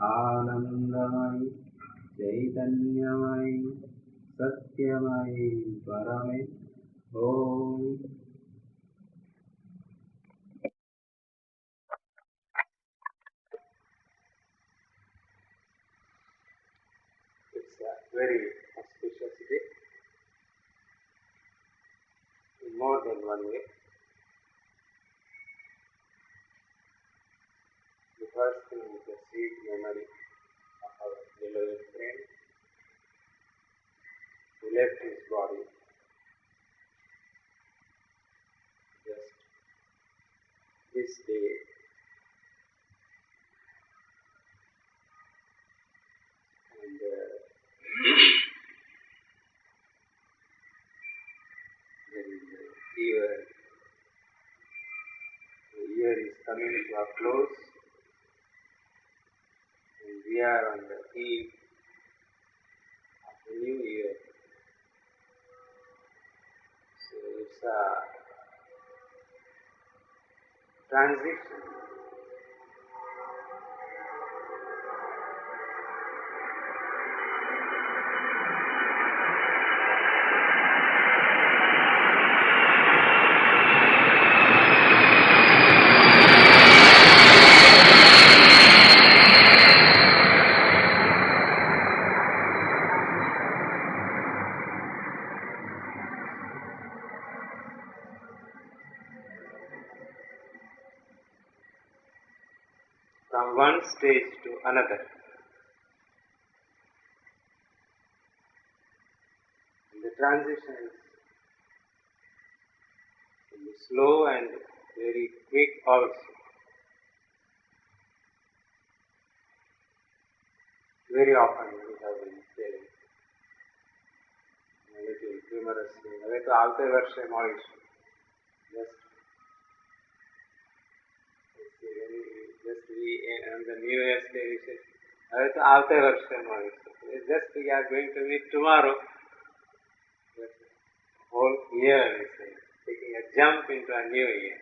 Anandamayi चैतन्यमयी सत्यमयी Parme Om. It's a very auspicious day in more than one way. The first thing is the sweet memory of our beloved friend who left his body just this day. And then the year is coming to a close, and we are on the eve of the new year. So it's a transition. From one stage to another. And the transition can be slow and very quick also. Very often we have been telling a little humorously, હવે તો આવતે વર્ષે મળીશું. Just we on the New Year's Day we said, હવે તો આવતે વર્ષે મળીશું. Just we are going to meet tomorrow. But whole year is taking a jump into a new year.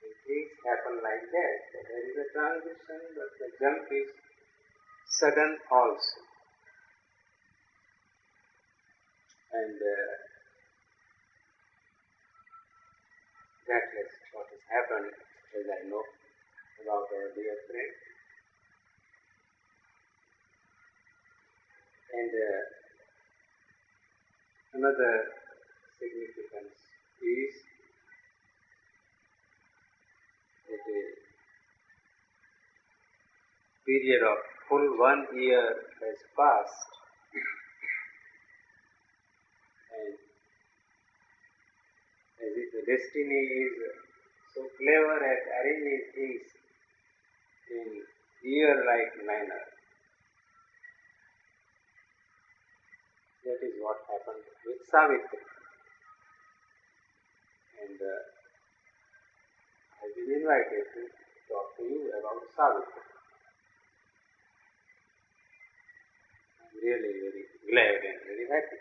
And things happen like that. So there is a transition, but the jump is sudden also. And that is what has happened, as I know about our dear friend. And another significance is that a period of full 1 year has passed, and as if the destiny is so clever at arranging things in year-like manner. That is what happened with Savitri. And I have been invited to talk to you about Savitri. I am really very glad and very happy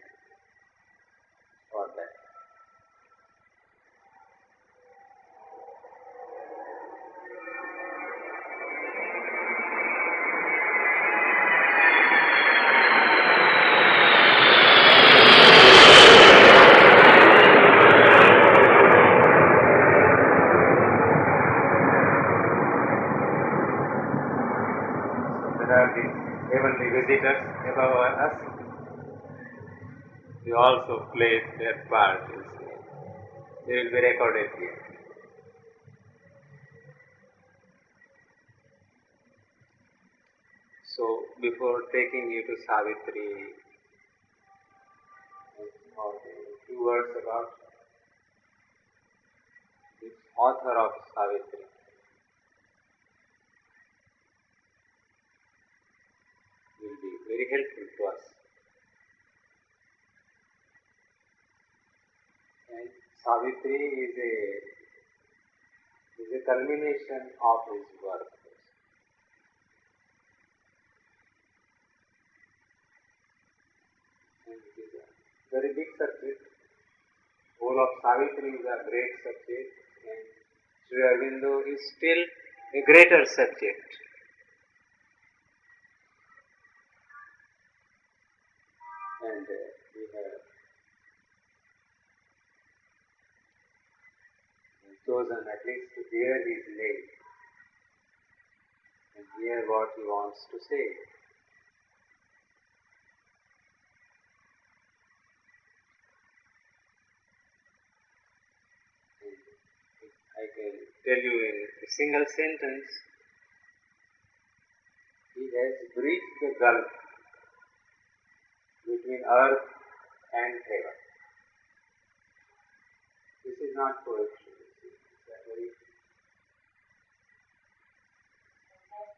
for that. Heavenly visitors above us, they also played their part. They will be recorded here. So, before taking you to Savitri, or a few words about the author of Savitri. Will be very helpful to us. And Savitri is a culmination of his work. And it is a very big subject. Whole of Savitri is a great subject, and Sri Aurobindo is still a greater subject. And we have chosen at least to hear his name and hear what he wants to say. I can tell you in a single sentence, he has bridged the gulf between earth and heaven. This is not poetry.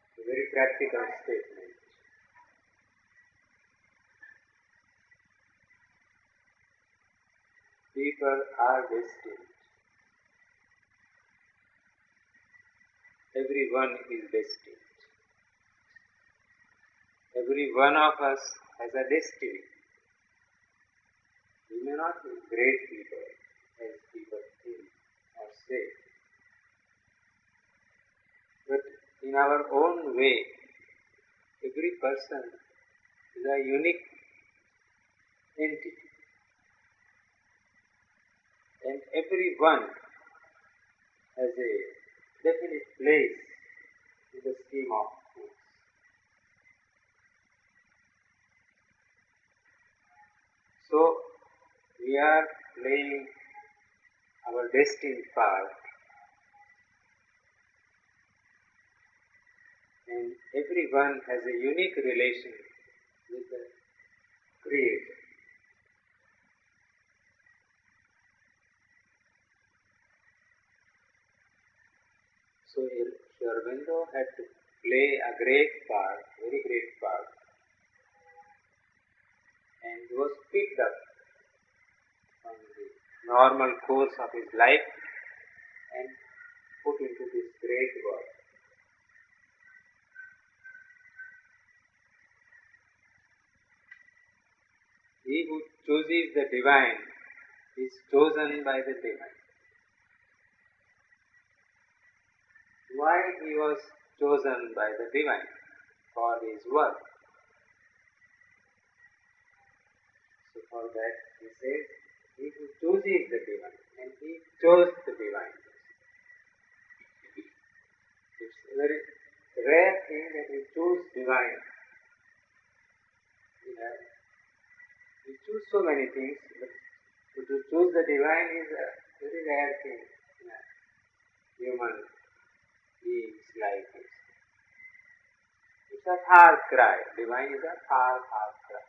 It's a very practical statement. People are destined. Everyone is destined. Every one of us has a destiny. We may not be great people as people think or say, but in our own way, every person is a unique entity, and everyone has a definite place in the scheme of things. So, we are playing our destined part, and everyone has a unique relation with the Creator. So, Sri Aurobindo had to play a great part, very great part, and he was picked up from the normal course of his life and put into this great work. He who chooses the divine is chosen by the divine. Why he was chosen by the divine? For his work. So for that he says, he who chooses the divine, and he chose the divine. It's a very rare thing that we choose divine. We choose so many things, but to choose the divine is a very rare thing in a human being's life. It's a far cry. Divine is a far, far cry.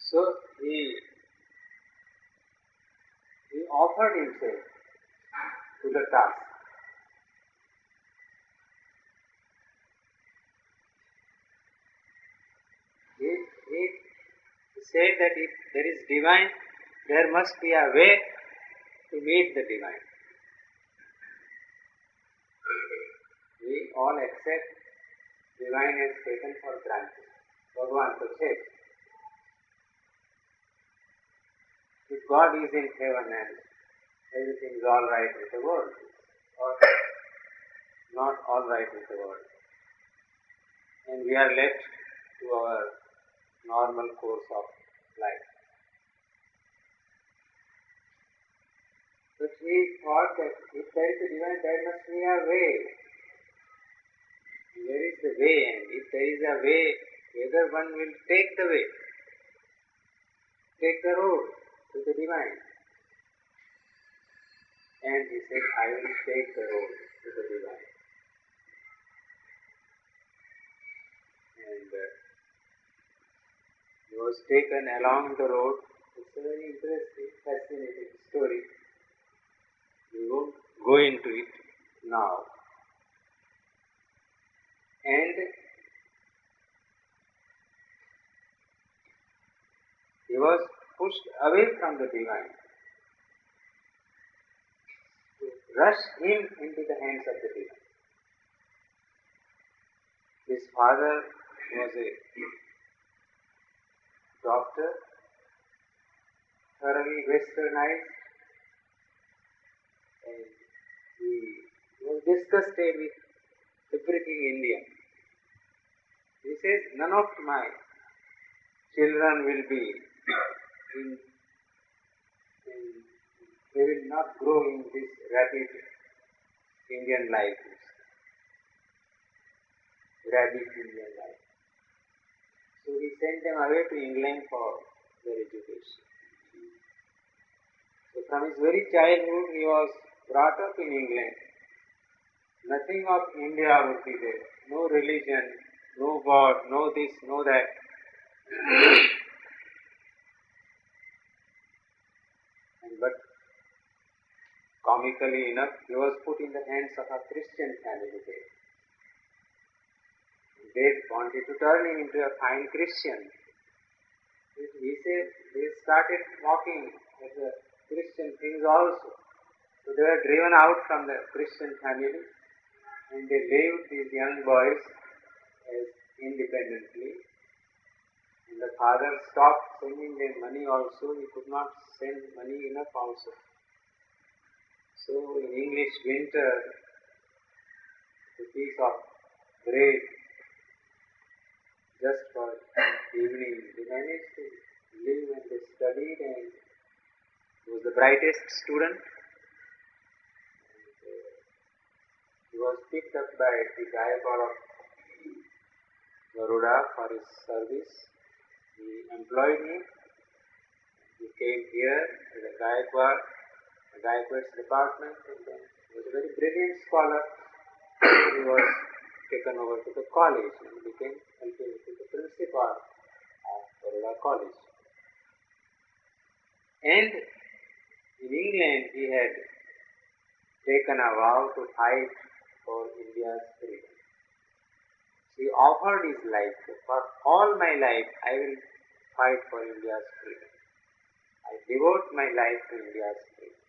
So he offered himself to the task. He said that if there is divine, there must be a way to meet the divine. We all accept divine is taken for granted. Bhagavan to say, if God is in heaven and everything is all right with the world, or not all right with the world, and we are left to our normal course of life. But he thought that if there is a divine, there must be a way. Where is the way? And if there is a way, whether one will take the way, take the road to the divine. And he said, I will take the road to the divine. And he was taken along the road. It's a very interesting, fascinating story. We won't go into it now. And he was pushed away from the divine to rush him into the hands of the divine. His father was a doctor, thoroughly westernized, and he was disgusted with everything Indian. He says, none of my children will be they will not grow in this rapid Indian life. Rapid Indian life. So he sent them away to England for their education. So from his very childhood he was brought up in England. Nothing of India would be there. No religion, no God, no this, no that. But comically enough, he was put in the hands of a Christian family there. They wanted to turn him into a fine Christian. He said they started mocking at the Christian things also. So they were driven out from the Christian family and they lived, these young boys, as independently. And the father stopped sending them money also. He could not send money enough also. So in English winter, a piece of bread just for evening, they managed to live and they studied, and he was the brightest student. He was picked up by the Gaikwad of Baroda for his service. He employed him. He came here to the Gaikwad's department, and then he was a very brilliant scholar. He was taken over to the college and became ultimately the principal of Baroda College. And in England he had taken a vow to fight for India's freedom. He offered his life. For all my life I will fight for India's freedom. I devote my life to India's freedom.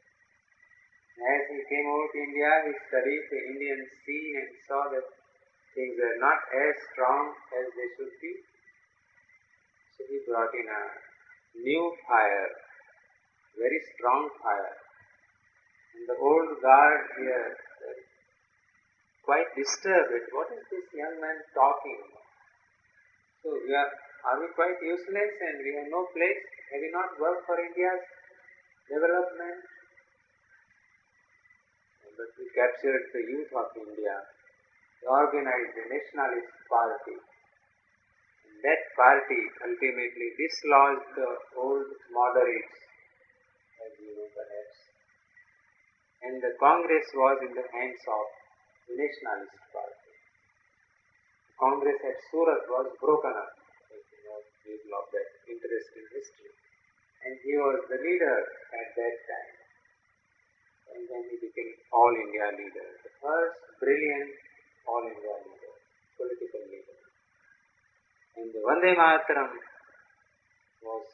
As he came over to India, he studied the Indian scene and saw that things were not as strong as they should be. So he brought in a new fire, very strong fire. And the old guard here were quite disturbed. What is this young man talking? So are we quite useless and we have no place? Have we not worked for India's development? But we captured the youth of India. We organized a nationalist party. And that party ultimately dislodged the old moderates, as you know perhaps. And the Congress was in the hands of the nationalist party. The Congress at Surat was broken up, as you know, people of that interest in history. And he was the leader at that time. And then he became All India leader, the first brilliant All India leader, political leader. And the Vande Mataram was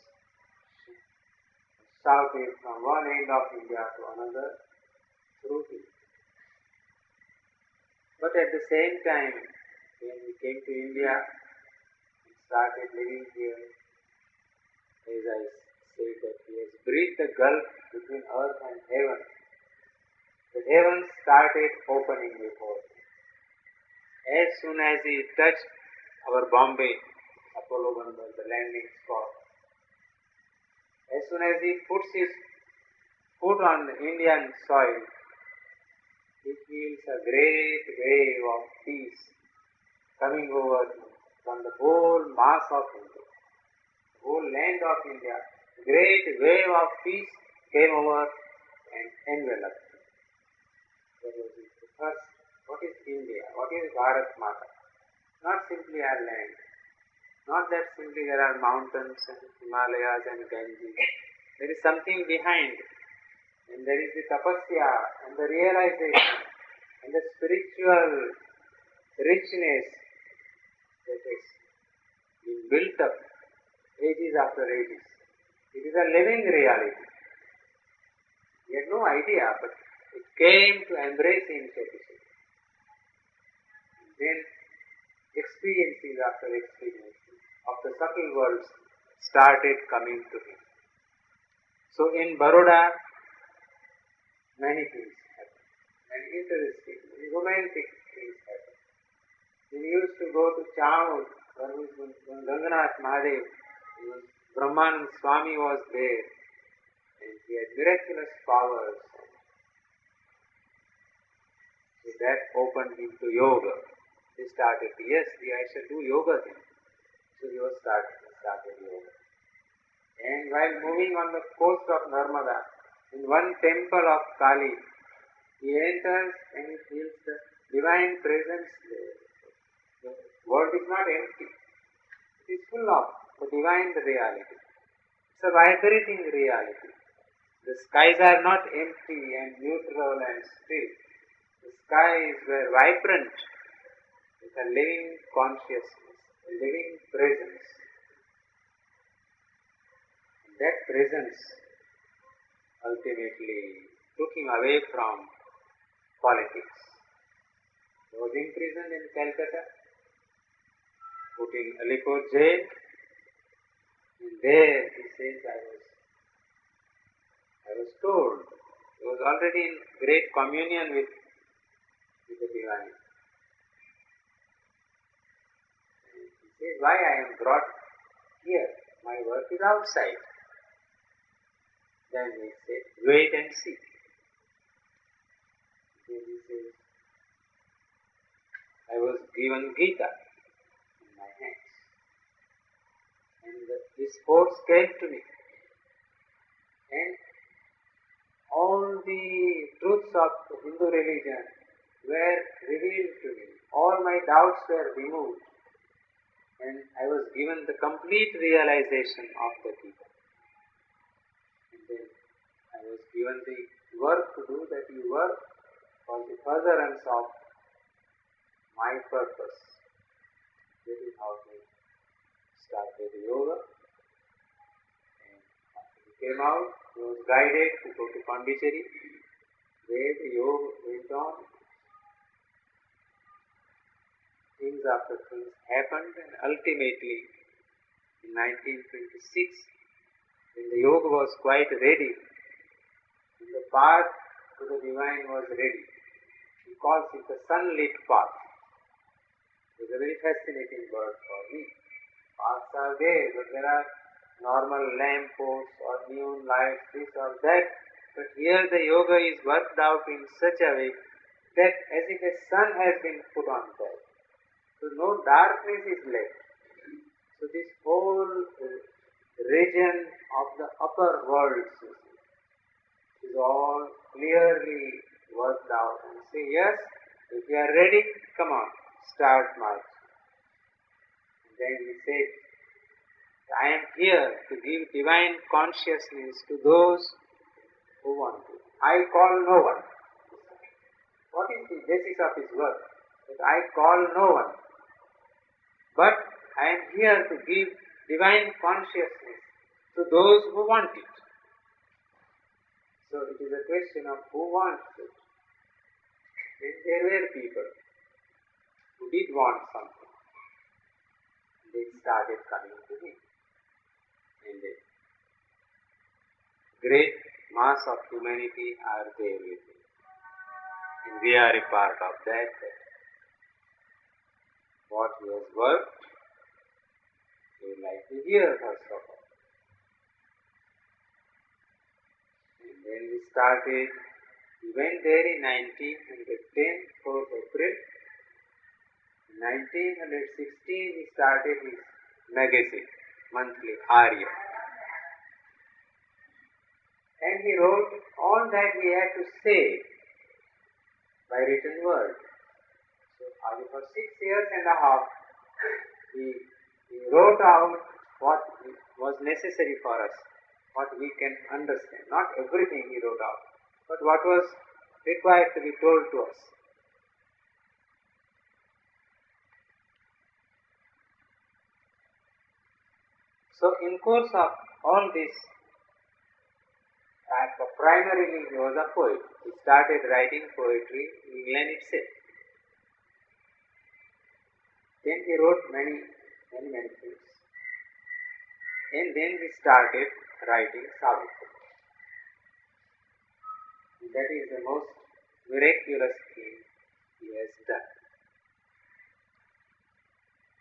shouted from one end of India to another through him. But at the same time, when he came to India and started living here, as I said that he has bridged the gulf between earth and heaven. The heavens started opening before him. As soon as he touched our Bombay, Apollo Bandar, the landing spot, as soon as he puts his foot on the Indian soil, he feels a great wave of peace coming over him from the whole mass of India, the whole land of India. Great wave of peace came over and enveloped him. That was the first. What is India? What is Bharat Mata? Not simply our land. Not that simply there are mountains and Himalayas and Ganges. There is something behind. And there is the tapasya and the realization and the spiritual richness that has been built up ages after ages. It is a living reality. We had no idea, but it came to embrace him, so to say. Then experiences after experiences of the subtle worlds started coming to him. So in Baroda, many things happened, and interesting, romantic things happened. He used to go to Chaur, when Ranganath Mahadev, Brahmanand Swami was there, and he had miraculous powers. So that opened him to yoga. He started, yes, I shall do yoga then. So he started yoga. And while moving on the coast of Narmada, in one temple of Kali, he enters and he feels the divine presence there. The world is not empty. It is full of the divine reality. It's a vibrating reality. The skies are not empty and neutral and still. The skies were vibrant with a living consciousness, a living presence. And that presence ultimately took him away from politics. He was imprisoned in Calcutta, put in Alipur jail, and there he says, I was told, he was already in great communion with the divine. And he says, why I am brought here? My work is outside. Then he said, wait and see. Then he says, I was given Gita in my hands. And this force came to me. And all the truths of the Hindu religion were revealed to me. All my doubts were removed. And I was given the complete realization of the Gita. And then I was given the work to do that work for the furtherance of my purpose. This is how we started yoga. And after he came out, he was guided to go to Pondicherry, where the yoga went on. Things after things happened, and ultimately in 1926, when the yoga was quite ready, and the path to the divine was ready, he calls it the sunlit path. It is a very fascinating word for me. Paths are there, but there are normal lamp posts or neon lights, this or that. But here the yoga is worked out in such a way that as if a sun has been put on that. So no darkness is left. So this whole region of the upper worlds is all clearly worked out. And say, yes, if you are ready, come on, start march. And then he said, I am here to give divine consciousness to those who want to. I call no one. What is the basis of his work? That I call no one. But I am here to give divine consciousness to those who want it. So it is a question of who wants it. And there were people who did want something. They started coming to me. And the great mass of humanity are there with me. And we are a part of that. What he has worked, we would like to hear first of all. And then we started, we went there in 1910, 4th April. In 1916 he started his magazine, monthly Arya. And he wrote all that he had to say by written word. For 6 years and a half, he wrote out what was necessary for us, what we can understand. Not everything he wrote out, but what was required to be told to us. So in course of all this, primarily he was a poet. He started writing poetry in England itself. Then he wrote many things. And then he started writing Savitri. That is the most miraculous thing he has done.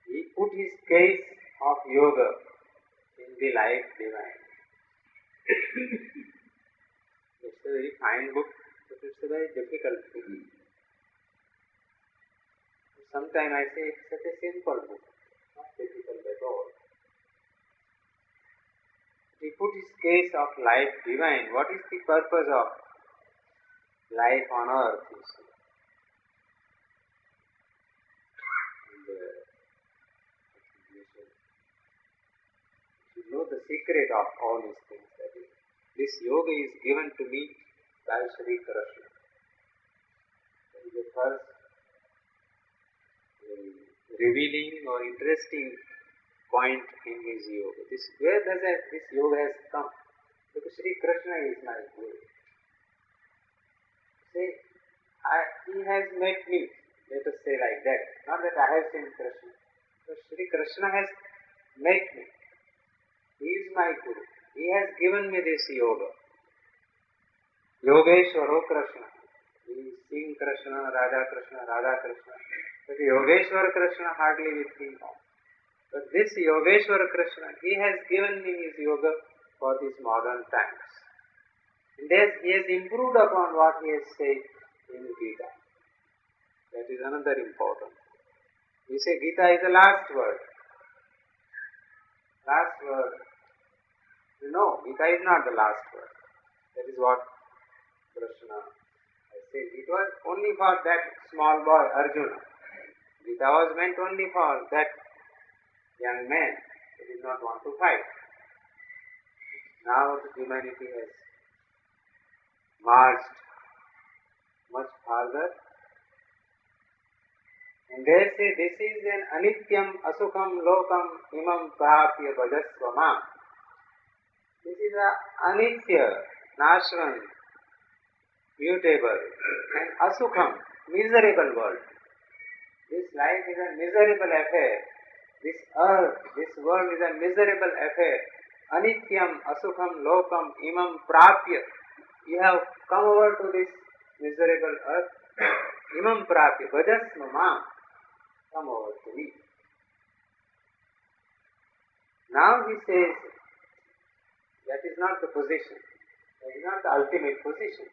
He put his case of yoga in the life divine. It's a very fine book, but it's a very difficult book. Sometimes I say it's such a simple book, not difficult at all. He put his case of life divine. What is the purpose of life on earth, you see? And you know the secret of all these things. That is, this yoga is given to me by Sri Krishna. That is the first revealing or interesting point in his yoga. Where does this yoga has come? Because Sri Krishna is my guru. Say, he has met me, let us say like that. Not that I have seen Krishna, but Sri Krishna has met me. He is my guru. He has given me this yoga. Yogeshwaro Krishna. We sing Krishna, Radha Krishna, Radha Krishna. But Yogeshwar Krishna hardly we think of. But this Yogeshwar Krishna, he has given me his yoga for these modern times. And he has improved upon what he has said in Gita. That is another important. We say Gita is the last word. Last word. No, Gita is not the last word. That is what Krishna has said. It was only for that small boy, Arjuna. Gita was meant only for that young man who did not want to fight. Now the humanity has marched much farther. And they say this is an anityam asukham lokam imam prapya bhajasvama. This is a anitya, nashvan, mutable, and asukham, miserable world. This life is a miserable affair. This earth, this world is a miserable affair. Anityam asukham lokam imam prapya. You have come over to this miserable earth. Imam prapya, bhajasvama. Come over to me. Now he says, that is not the position. That is not the ultimate position.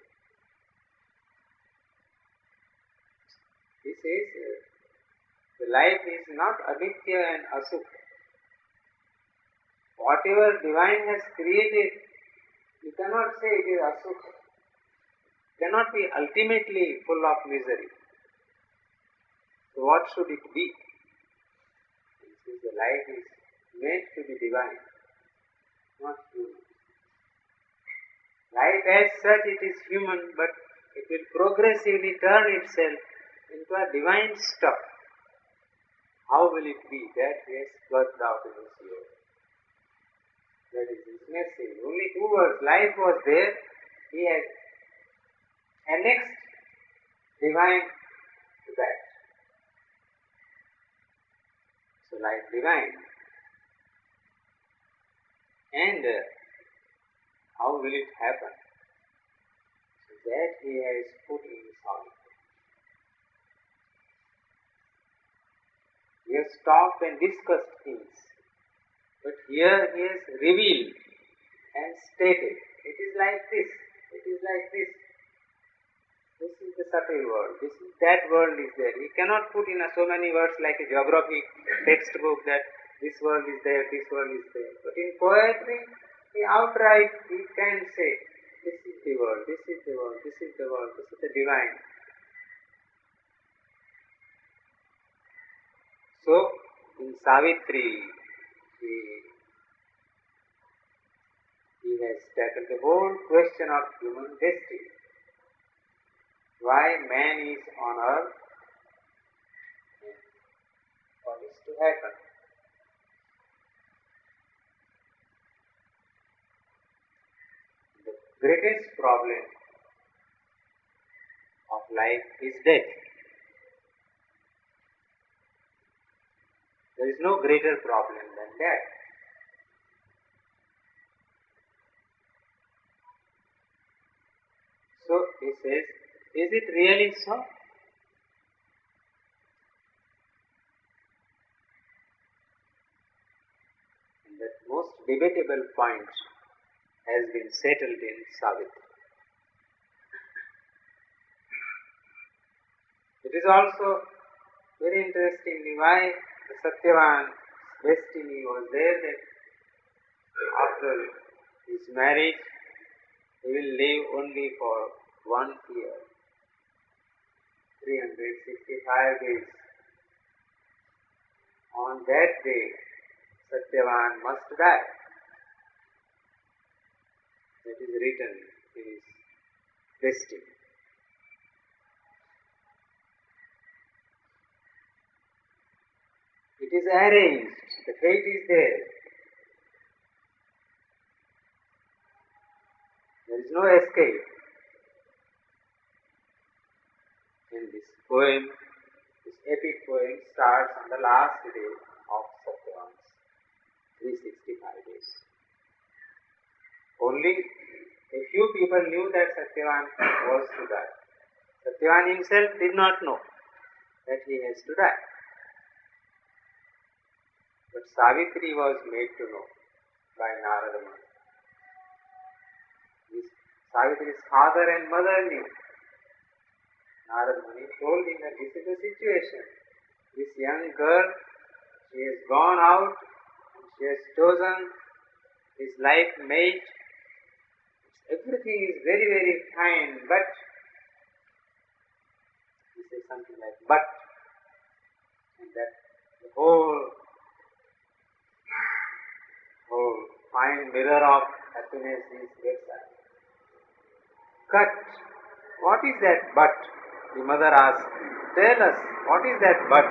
He says, the life is not anitya and asukha. Whatever divine has created, you cannot say it is asukha. It cannot be ultimately full of misery. So what should it be? He says the life is meant to be divine, not human. Life as such it is human, but it will progressively turn itself into a divine stuff. How will it be? That he has worked out in his yoga. That is his message. Only 2 words. Life was there. He has annexed divine to that. So life divine. And how will it happen? So that he has put in solid. We have talked and discussed things, but here he has revealed and stated. It is like this. It is like this. This is the subtle world. That world is there. He cannot put in so many words like a geography textbook that this world is there, this world is there. But in poetry, he outright he can say, this is the world, this is the world, this is the world, this is the divine. So, in Savitri, he has tackled the whole question of human destiny. Why man is on earth and what is to happen. The greatest problem of life is death. There is no greater problem than that. So he says, is it really so? And that most debatable point has been settled in Savitri. It is also very interestingly why the Satyavan's destiny was there that after his marriage he will live only for 1 year, 365 days. On that day, Satyavan must die. That is written in his destiny. It is arranged, the fate is there. There is no escape. And this poem, this epic poem starts on the last day of Satyavan's 365 days. Only a few people knew that Satyavan was to die. Satyavan himself did not know that he has to die. But Savitri was made to know by Narada Muni. Savitri's father and mother knew. Narada Muni told him that this is the situation. This young girl, she has gone out and she has chosen his life mate. Everything is very, very fine, but he says something like but, and that the whole fine mirror of happiness is outside. Cut. What is that but? The mother asked. Tell us, what is that but?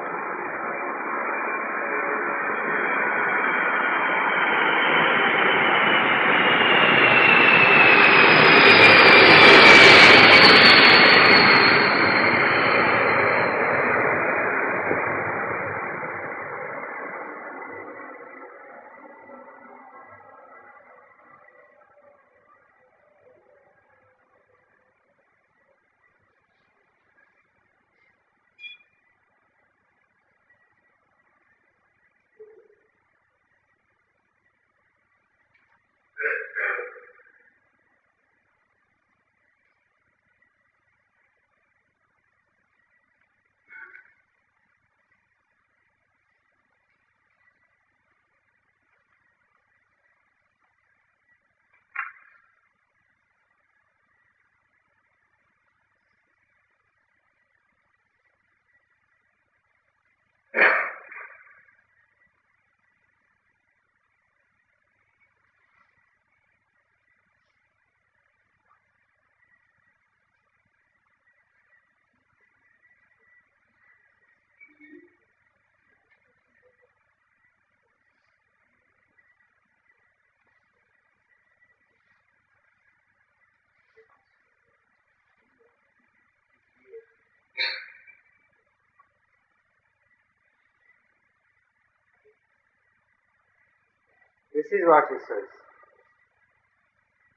This is what he says.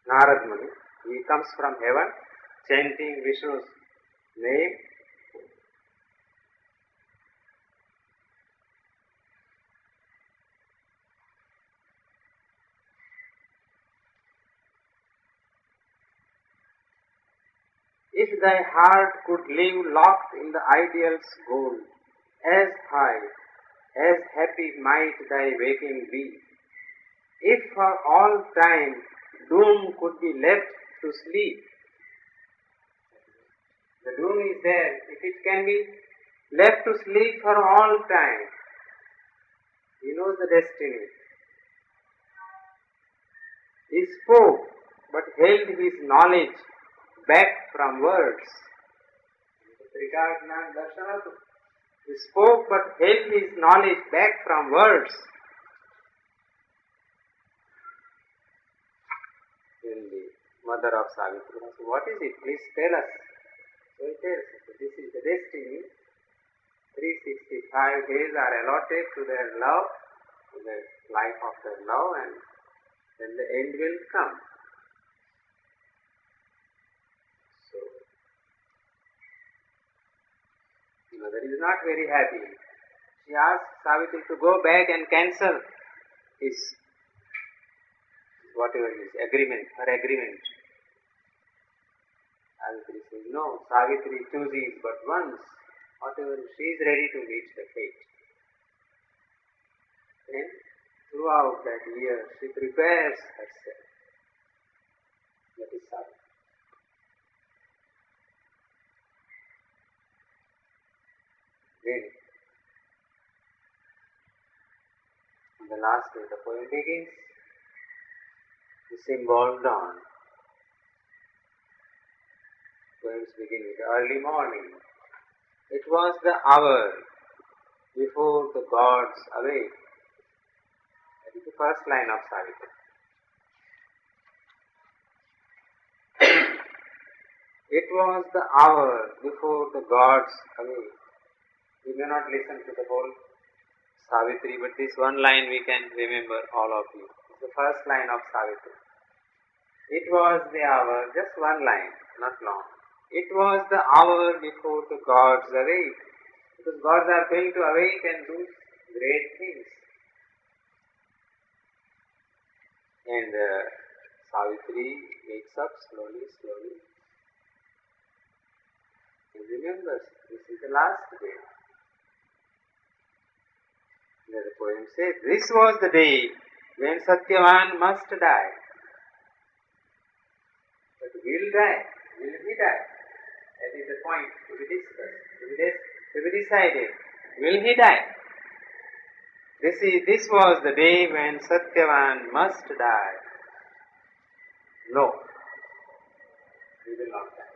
Narad Muni, he comes from heaven chanting Vishnu's name. If thy heart could live locked in the ideal's gold, as high, as happy might thy waking be. If for all time doom could be left to sleep, the doom is there. If it can be left to sleep for all time, he knows the destiny. He spoke, but held his knowledge back from words. He spoke, but held his knowledge back from words. In the mother of Savitri, so what is it? Please tell us. So he tells, this is the destiny. 365 5 days are allotted to their love, to the life of their love, and then the end will come. So, mother is not very happy. She asked Savitri to go back and cancel his whatever his agreement, her agreement. Savitri says, no, Savitri chooses but once, whatever she is ready to meet the fate. Then, throughout that year, she prepares herself. That is Savitri. Then, on the last day, the poem begins. The symbol dawn. Poems begin with early morning. It was the hour before the gods awake. That is the first line of Savitri. It was the hour before the gods awake. We may not listen to the whole Savitri, but this one line we can remember, all of you. It's the first line of Savitri. It was the hour, just one line, not long. It was the hour before the gods awake. Because gods are going to awake and do great things. And Savitri wakes up slowly. And remembers, this is the last day. There the poem says, this was the day when Satyavan must die. But will die? Will he die? That is the point to be discussed, to be decided. Will he die? This was the day when Satyavan must die. No, he will not die.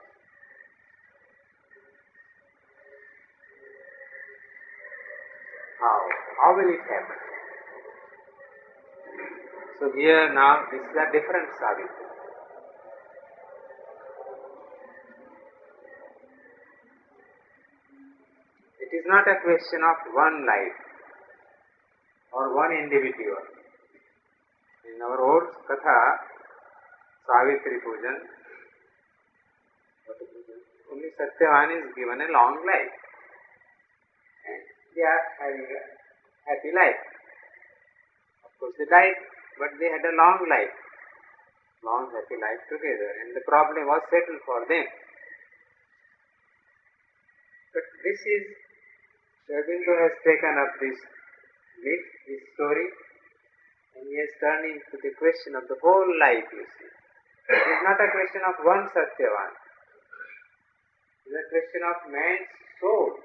How will it happen? So here now, this is a different Savitri. It is not a question of one life or one individual. In our old Katha, Savitri Pujan, only Satyavan is given a long life. And they are having a happy life. Of course they died, but they had a long life. Long happy life together, and the problem was settled for them. But this is, Sri Aurobindo has taken up this myth, this story, and he has turned into the question of the whole life, you see. It is not a question of one Satyavan. It is a question of man's soul.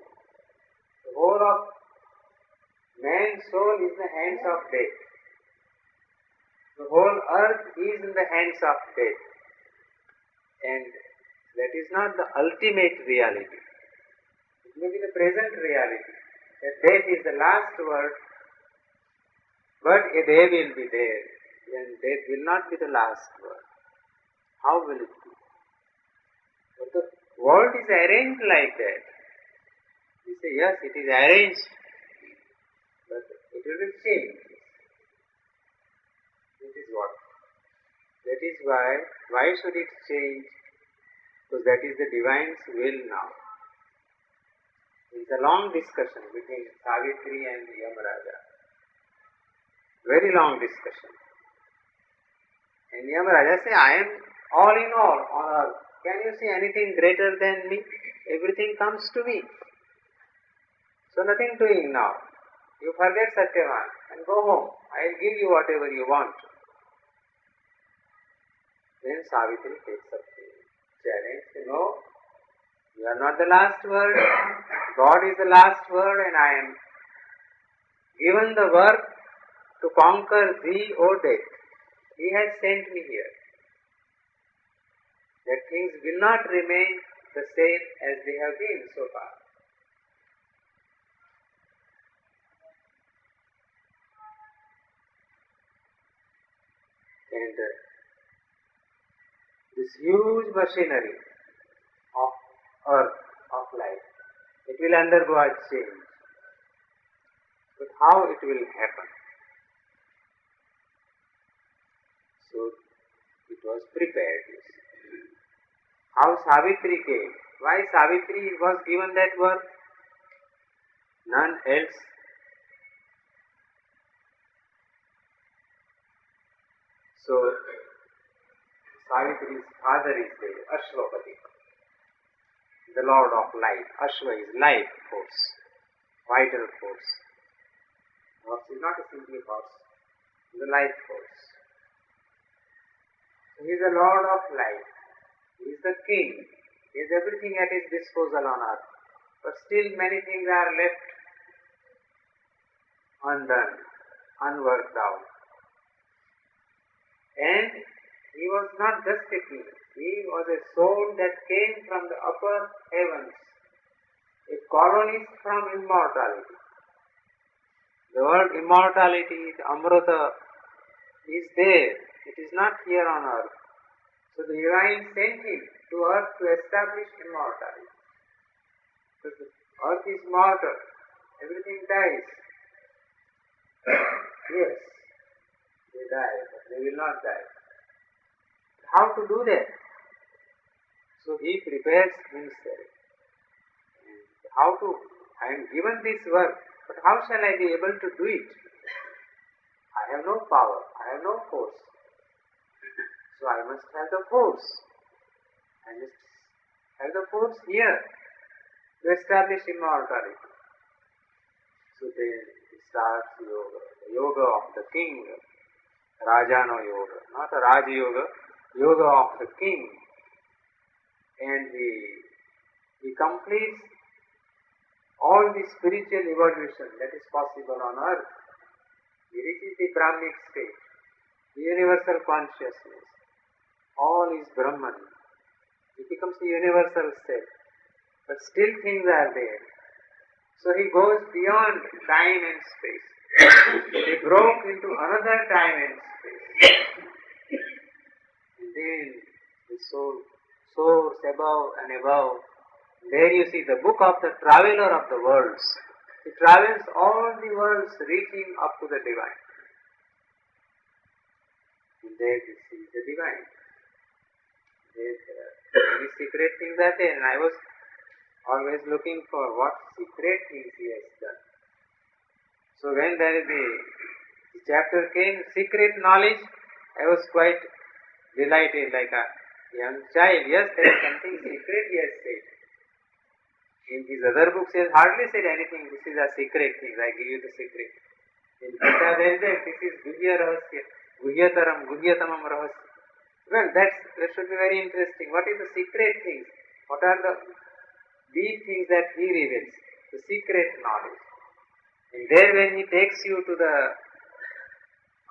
The whole of man's soul is in the hands of death. The whole earth is in the hands of death. And that is not the ultimate reality. It may be the present reality. That death is the last word, but a day will be there when death will not be the last word. How will it be? But the world is arranged like that. We say, yes, it is arranged, but it will be changed. This is what? That is why should it change? Because that is the divine's will now. It is a long discussion between Savitri and Yamaraja. Very long discussion. And Yamaraja says, I am all in all on earth. Can you see anything greater than me? Everything comes to me. So nothing doing now. You forget Satyavan and go home. I will give you whatever you want. Then Savitri takes up the challenge. No, you are not the last word. God is the last word, and I am given the work to conquer thee, O death. He has sent me here. That things will not remain the same as they have been so far. And this huge machinery of earth, of life, it will undergo a change. But how it will happen? So it was prepared. How Savitri came? Why Savitri was given that work? None else. So Savitri's father is there, Ashwapati, the Lord of life. Ashwa is life force, vital force. Horse is not a simple horse, it's a life force. So he is the Lord of life. He is the king. He has everything at his disposal on earth. But still many things are left undone, unworked out. And he was not just a king. He was a soul that came from the upper heavens, a colonist from immortality. The word immortality, the Amrita, is there. It is not here on earth. So the divine sent him to earth to establish immortality. So the earth is mortal. Everything dies. Yes, they die, but they will not die. How to do that? So he prepares himself. And how to? I am given this work, but how shall I be able to do it? I have no power, I have no force. So I must have the force. I must have the force here to establish immortality. So then he starts yoga, the yoga of the king, Rajano yoga, not a Raja yoga, yoga of the king. And he completes all the spiritual evolution that is possible on earth. He reaches the Brahmic state, the universal consciousness. All is Brahman. It becomes a universal self. But still things are there. So he goes beyond time and space. He broke into another time and space. And then the soul soars above and above. There you see the book of the traveler of the worlds. He travels all the worlds reaching up to the divine. And there you see the divine. Many secret things are there, and I was always looking for what secret things he has done. So when there is the chapter came, secret knowledge, I was quite delighted like a young child. Yes, there is something secret he has said. In his other books he has hardly said anything, this is a secret thing, I give you the secret. In Gita there is that, this is Guhya Rahasya, Guhyataram, Guhyatamam Rahasya. Well, that should be very interesting. What is the secret things? What are the deep things that he reveals? The secret knowledge. And there when he takes you to the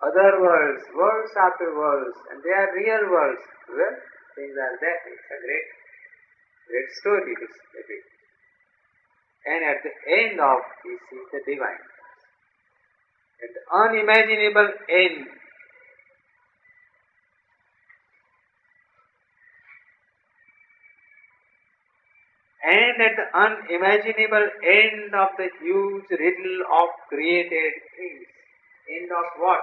other worlds, worlds after worlds, and they are real worlds, well, things are that. It's a great story, this epic. And at the end of this is the divine. At the unimaginable end, and at the unimaginable end of the huge riddle of created things. End of what?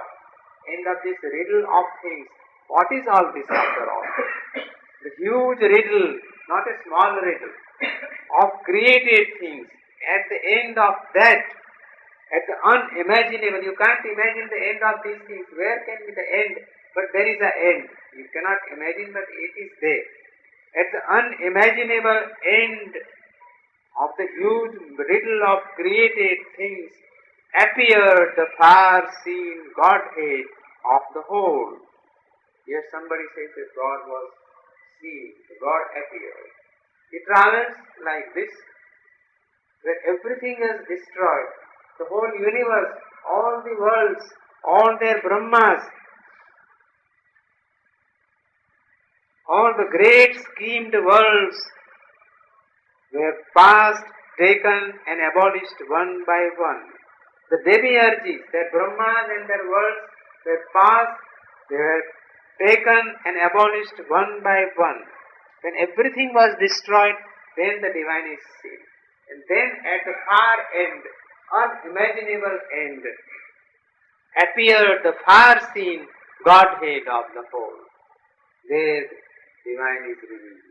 End of this riddle of things. What is all this after all? The huge riddle, not a small riddle, of created things. At the end of that, at the unimaginable, you can't imagine the end of these things. Where can be the end? But there is an end. You cannot imagine, but it is there. At the unimaginable end of the huge riddle of created things appeared the far-seen Godhead of the whole. Here somebody says that God was seen, God appeared. He travels like this, where everything is destroyed, the whole universe, all the worlds, all their Brahmas, all the great schemed worlds were passed, taken and abolished one by one. The demiurges, their Brahmas and their worlds were passed, they were taken and abolished one by one. When everything was destroyed, then the divine is seen. And then at the far end, unimaginable end, appeared the far-seen Godhead of the whole. There divine is revealed.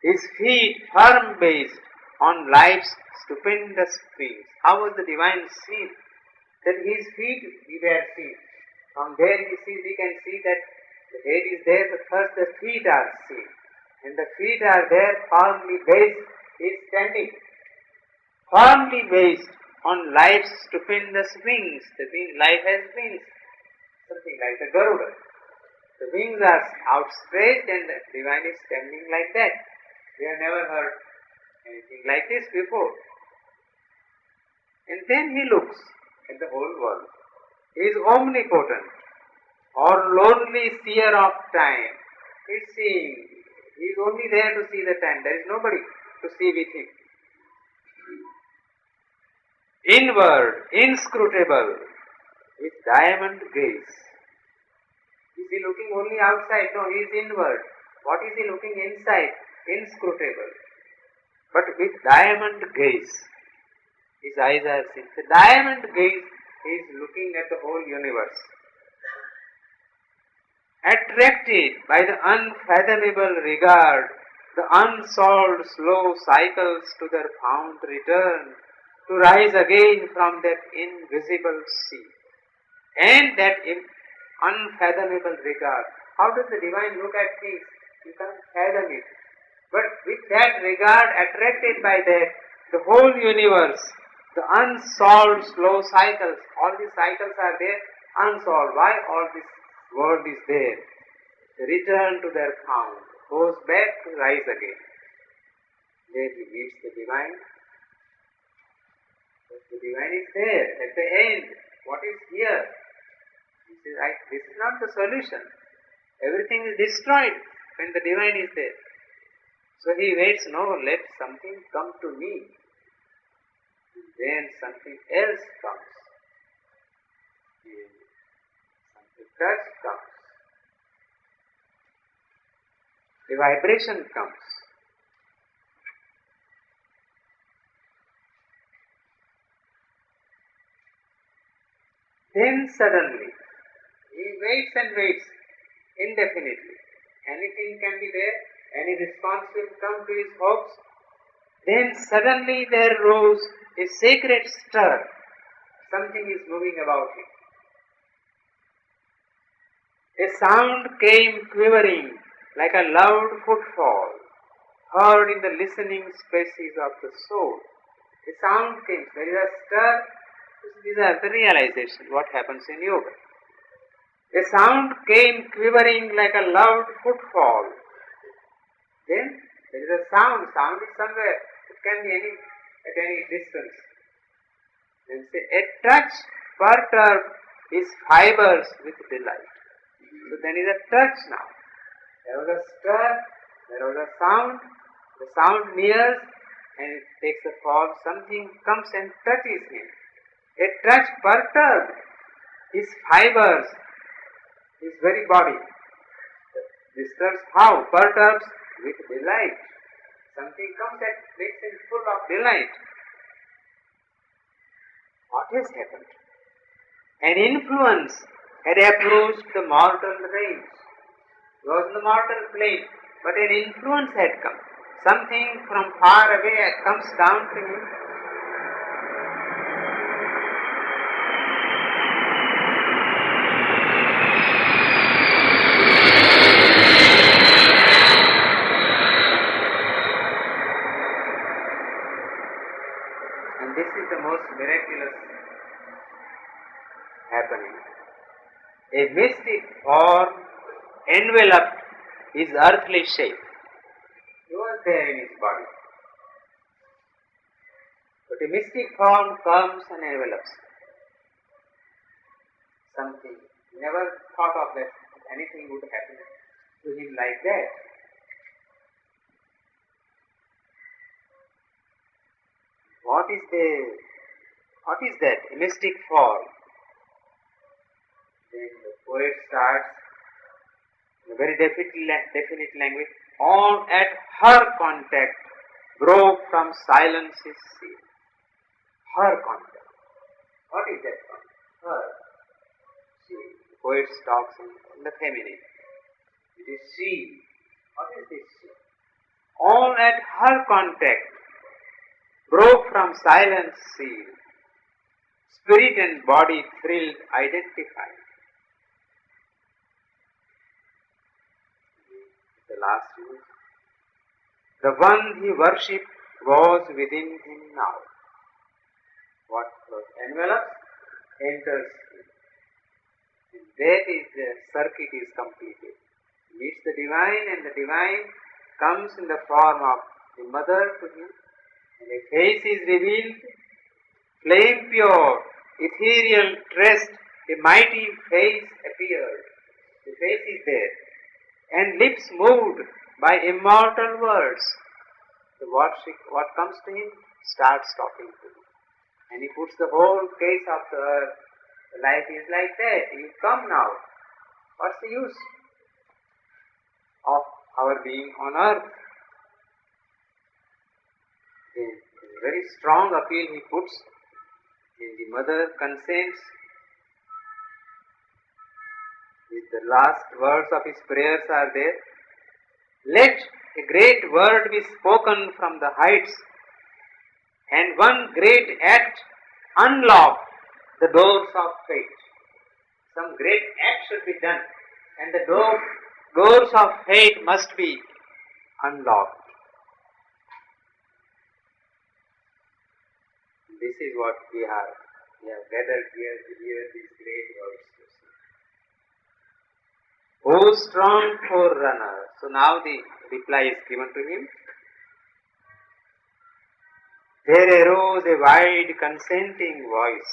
His feet firm based on life's stupendous wings. How was the divine seen? That his feet we were seen. From there we can see that the head is there, but first the feet are seen. And the feet are there firmly based, he is standing. Firmly based on life's stupendous wings. Life has wings. Something like the Garuda. The wings are outstretched and the divine is standing like that. We have never heard anything like this before. And then he looks at the whole world. He is omnipotent or lonely seer of time. He is seeing. He is only there to see the time. There is nobody to see with him. Inward, inscrutable, with diamond gaze. Is he looking only outside? No, he is inward. What is he looking inside? Inscrutable. But with diamond gaze, his eyes are seen. The diamond gaze, he is looking at the whole universe. Attracted by the unfathomable regard, the unsolved slow cycles to their fount return, to rise again from that invisible sea. And that unfathomable regard. How does the divine look at things? You can't fathom it. But with that regard, attracted by that, the whole universe, the unsolved slow cycles, all these cycles are there, unsolved. Why all this world is there? They return to their fount, goes back to rise again. There he meets the divine. But the divine is there at the end. What is here? This is not the solution. Everything is destroyed when the divine is there. So he waits, no, let something come to me. Then something else comes. And something touch comes. The vibration comes. Then suddenly, he waits and waits indefinitely. Anything can be there, any response will come to his hopes. Then suddenly there rose a sacred stir. Something is moving about him. A sound came quivering like a loud footfall, heard in the listening spaces of the soul. A sound came, there is a stir. These are the realization, what happens in yoga. A sound came quivering like a loud footfall. Then there is a sound. Sound is somewhere. It can be at any distance. Then say, a touch perturbed his fibers with delight. So there is a touch now. There was a stir, there was a sound. The sound nears and it takes a form. Something comes and touches him. A touch perturbed his fibers, his very body. Disturbs how? Perturbs with delight. Something comes that makes him full of delight. What has happened? An influence had approached the mortal range. He was in the mortal plane, but an influence had come. Something from far away comes down to him. And this is the most miraculous happening. A mystic form enveloped his earthly shape. He was there in his body. But a mystic form comes and envelops. Something. Never thought of that anything would happen to him like that. What is that? A mystic form. Then the poet starts in a very definite language. On at her contact, broke from silence is seen. Her contact. What is that contact? Her. She. The poet talks in the feminine. It is she. What is this she? All at her contact broke from silence seal. Spirit and body thrilled, identified. The last use. The one he worshipped was within him now. What was enveloped enters him. And that is the circuit is completed. Meets the divine, and the divine comes in the form of the mother to him, and a face is revealed, flame pure, ethereal, tressed, a mighty face appeared. The face is there, and lips moved by immortal words. So what comes to him starts talking to him, and he puts the whole case of the earth. The life is like that. You come now. What's the use of our being on earth? A very strong appeal he puts, and the mother consents. With the last words of his prayers are there. Let a great word be spoken from the heights, and one great act unlock the doors of fate. Some great act should be done, and the doors of fate must be unlocked. This is what we have gathered here to hear these great words. O strong forerunner. So now the reply is given to him. There arose a wide consenting voice.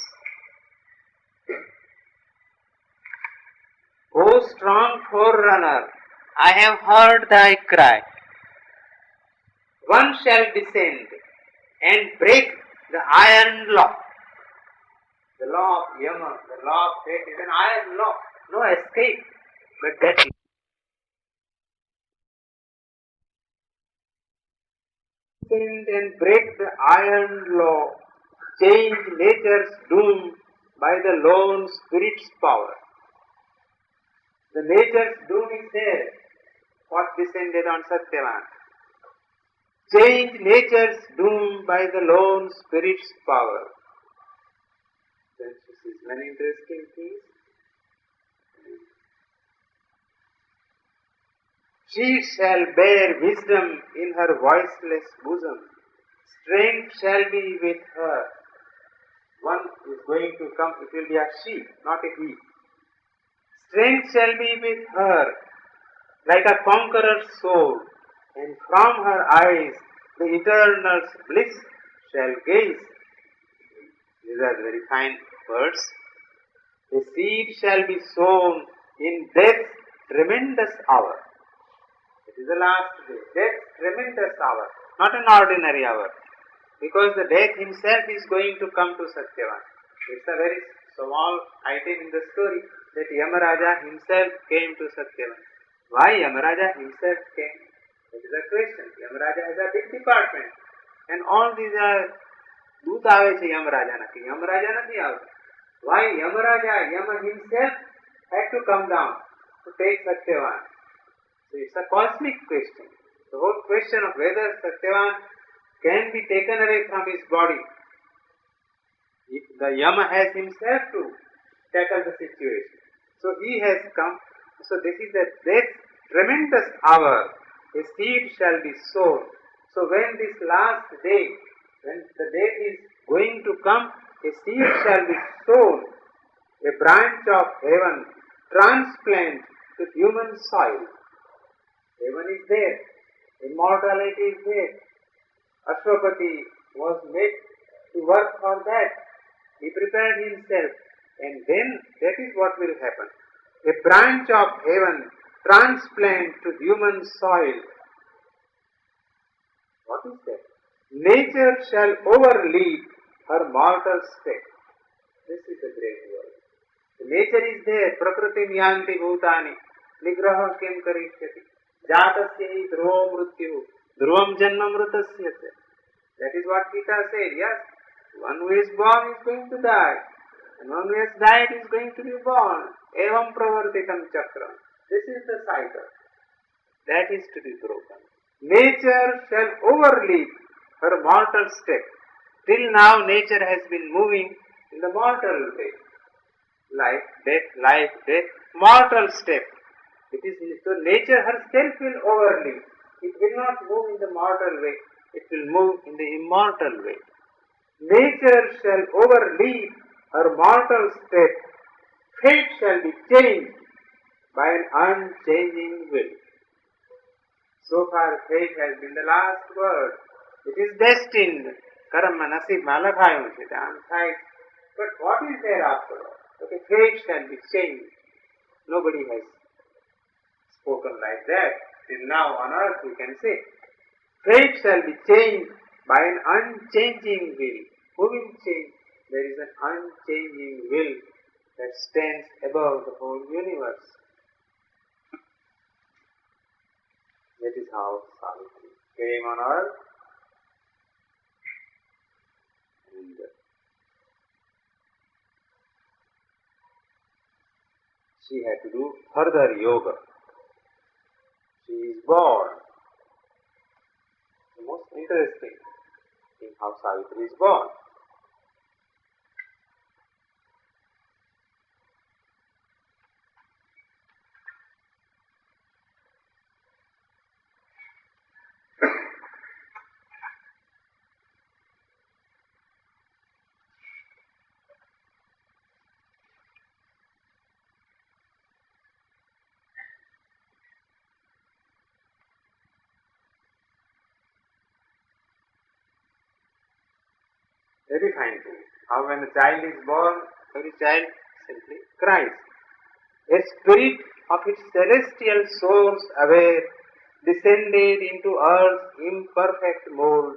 O strong forerunner, I have heard thy cry. One shall descend and break the iron law. The law of Yama, the law of fate is an iron law. No escape. But that descend and break the iron law, change nature's doom by the lone spirit's power. The nature's doom is there. What descended on Satyavan? Change nature's doom by the lone spirit's power. This is many interesting things. She shall bear wisdom in her voiceless bosom. Strength shall be with her. One is going to come, it will be a she, not a he. Strength shall be with her, like a conqueror's soul, and from her eyes the eternal's bliss shall gaze. These are very fine words. The seed shall be sown in death's tremendous hour. It is the last day. Death's tremendous hour, not an ordinary hour. Because the death himself is going to come to Satyavan. It's a very small item in the story that Yamaraja himself came to Satyavan. Why Yamaraja himself came? That is a question. Yamaraja has a big department. And all these are દૂત આવે છે યમરાજા નથી. યમરાજા નથી આવતા. Why Yamaraja, Yama himself had to come down to take Satyavan. So it's a cosmic question. The whole question of whether Satyavan can be taken away from his body. If the Yama has himself to tackle the situation. So he has come. So this is the death tremendous hour. A seed shall be sown. So when this last day, when the day is going to come, a seed shall be sown, a branch of heaven, transplant to human soil. Heaven is there, immortality is there. Ashwapati was made to work for that. He prepared himself, and then that is what will happen. A branch of heaven, transplant to human soil. What is that? Nature shall overleap her mortal state. This is the great word. The nature is there. Prakritim yanti bhutani. Nigraha kim karishyati. Jatasya hi dhruvo mrityu. Dhruvam janma mrutasya. That is what Gita said, yes. One who is born is going to die. And one who has died is going to be born. Evam pravartitam chakram. This is the cycle. That is to be broken. Nature shall overleap her mortal step. Till now nature has been moving in the mortal way. Life, death, mortal step. It is so nature herself will overleap. It will not move in the mortal way. It will move in the immortal way. Nature shall overleap her mortal step. Fate shall be changed by an unchanging will. So far fate has been the last word. It is destined. Karma nasib malakhayu છે આમ થાય. But what is there after all? Okay, fate shall be changed. Nobody has spoken like that. Till now on earth we can say. Fate shall be changed by an unchanging will. Who will change? There is an unchanging will that stands above the whole universe. That is how Savitri came on earth. And she had to do further yoga. She is born. The most interesting thing how Savitri is born. Very fine thing. How when a child is born, every child simply cries. A spirit of its celestial source aware descended into earth's imperfect mold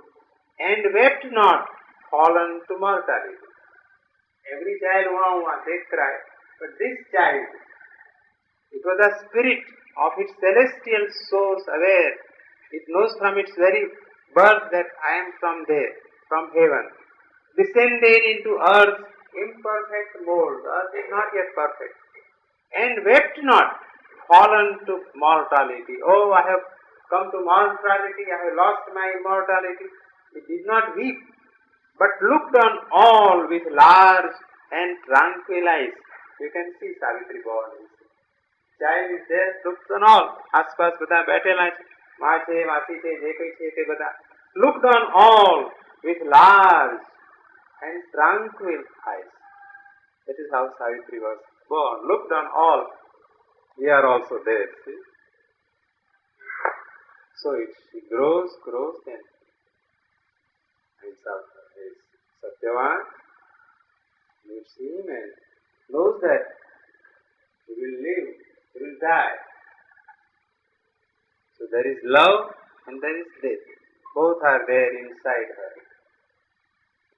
and wept not, fallen to mortality. Every child, they cry. But this child, it was a spirit of its celestial source aware. It knows from its very birth that I am from there, from heaven. Descended into earth's imperfect mold. Earth is not yet perfect. And wept not, fallen to mortality. Oh, I have come to mortality, I have lost my immortality. It did not weep, but looked on all with large and tranquil eyes. You can see Savitri born. Child is there, looks on all. આસપાસ બધા બેઠેલા છે, માં છે, માસી છે, જે કઈ છે તે બધા. Looked on all with large and tranquil eyes. That is how Savitri was born. Looked on all. We are also there. See? So she grows and Satyavan meets him and knows that he will live, he will die. So there is love and there is death. Both are there inside her.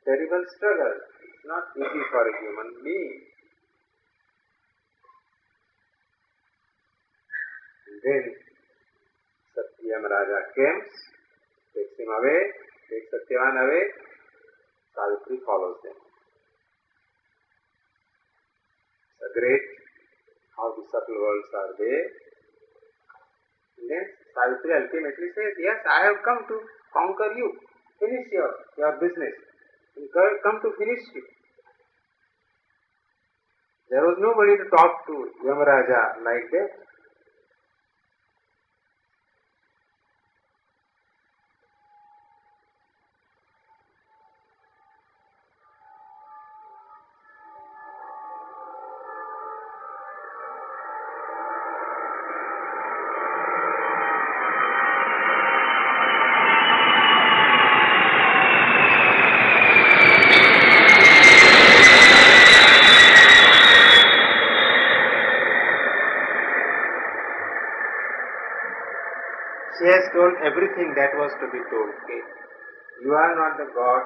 Terrible struggle. It's not easy for a human being. And then Satyam Raja comes, takes him away, takes Satyavan away. Savitri follows them. It's a great how the subtle worlds are there. And then Savitri ultimately says, yes, I have come to conquer you. Finish your business. Come to finish you. There was nobody to talk to Yamaraja like that. She has told everything that was to be told. Okay? You are not the God.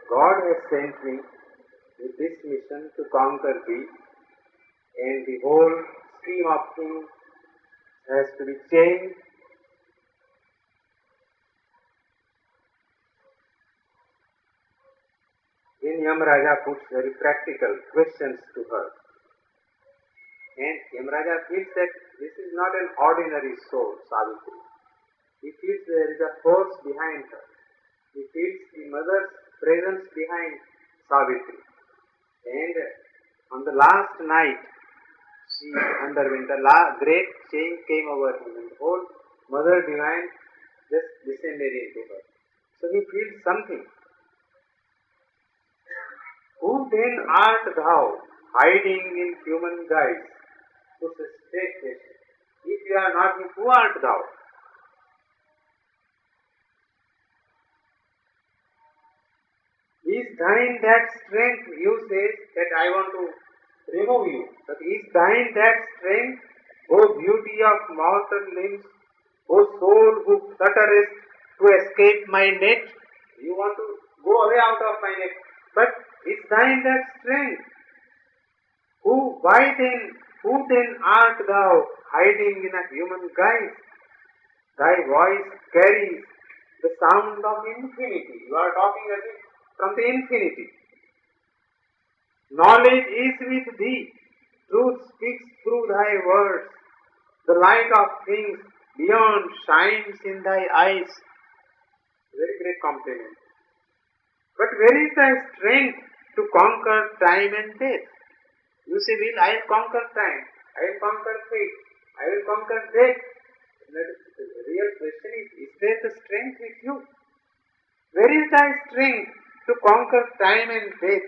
God has sent me with this mission to conquer thee, and the whole scheme of things has to be changed. Then Yamraja puts very practical questions to her. And Yamraja feels that this is not an ordinary soul, Savitri. He feels there is a force behind her. He feels the mother's presence behind Savitri. And on the last night, she underwent a great change came over him, and the whole Mother Divine just descended into her. So he feels something. Who then art thou, hiding in human guise? Puts a straight question. If you are not him, who art thou? Is thine that strength, you say, that I want to remove you? But is thine that strength, O beauty of mortal limbs, O soul who flutterest to escape my net? You want to go away out of my net. But is thine that strength? Who then art thou, hiding in a human guise? Thy voice carries the sound of infinity. You are talking as if from the infinity. Knowledge is with thee. Truth speaks through thy words. The light of things beyond shines in thy eyes. Very great compliment. But where is thy strength to conquer time and death? You say, well, I will conquer time. I will conquer fate. I will conquer death. The real question is there the strength with you? Where is thy strength to conquer time and death?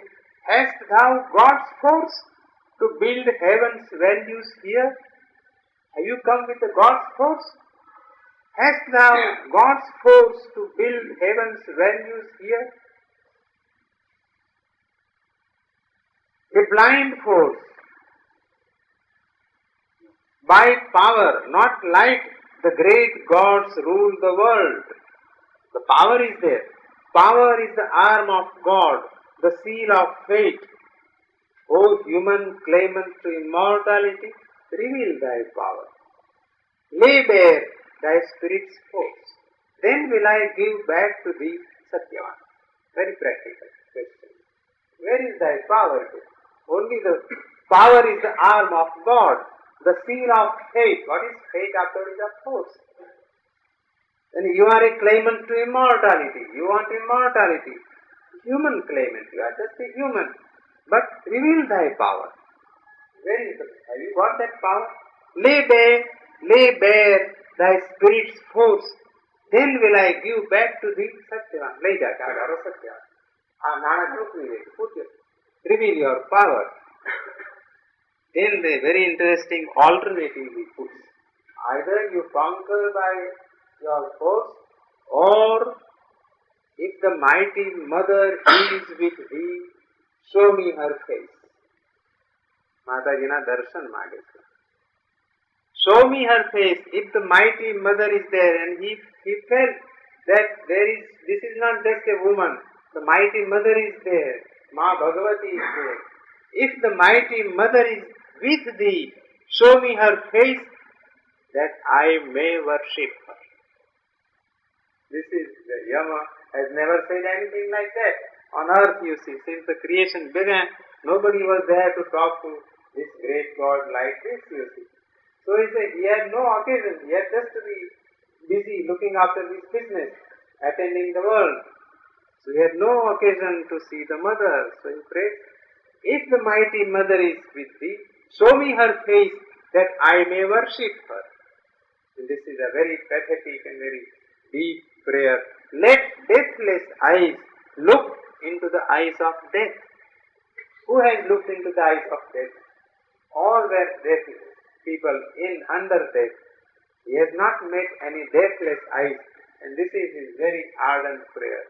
Hast thou God's force to build heaven's values here? Have you come with the God's force? Hast thou God's force to build heaven's values here? A blind force. By power, not light, the great gods rule the world. The power is there. Power is the arm of God, the seal of fate. O human claimant to immortality, reveal thy power. Lay bare thy spirit's force. Then will I give back to thee Satyavan. Very practical question. Where is thy power? Only the power is the arm of God, the seal of fate. What is fate after it is a force? And you are a claimant to immortality. You want immortality. Human claimant. You are just a human. But reveal thy power. Where is it? Have you got that power? Lay bare thy spirit's force. Then will I give back to thee Satyavan. Lay ja karo Satyavan. Nana put it. Reveal your power. Then the very interesting alternative he puts. Either you conquer by your force, or if the mighty mother is with thee, show me her face. Mataji's darshan maage chhe. Show me her face. If the mighty mother is there, and he felt that this is not just a woman, the mighty mother is there, Ma Bhagavati is there. If the mighty mother is with thee, show me her face that I may worship her. This is, Yama has never said anything like that. On earth, you see, since the creation began, nobody was there to talk to this great God like this, you see. So he said, he had no occasion, he had just to be busy looking after his business, attending the world. So he had no occasion to see the mother. So he prayed, if the mighty mother is with thee, show me her face that I may worship her. And this is a very pathetic and very deep prayer. Let deathless eyes look into the eyes of death. Who has looked into the eyes of death? All were death people under death. He has not met any deathless eyes, and this is his very ardent prayer.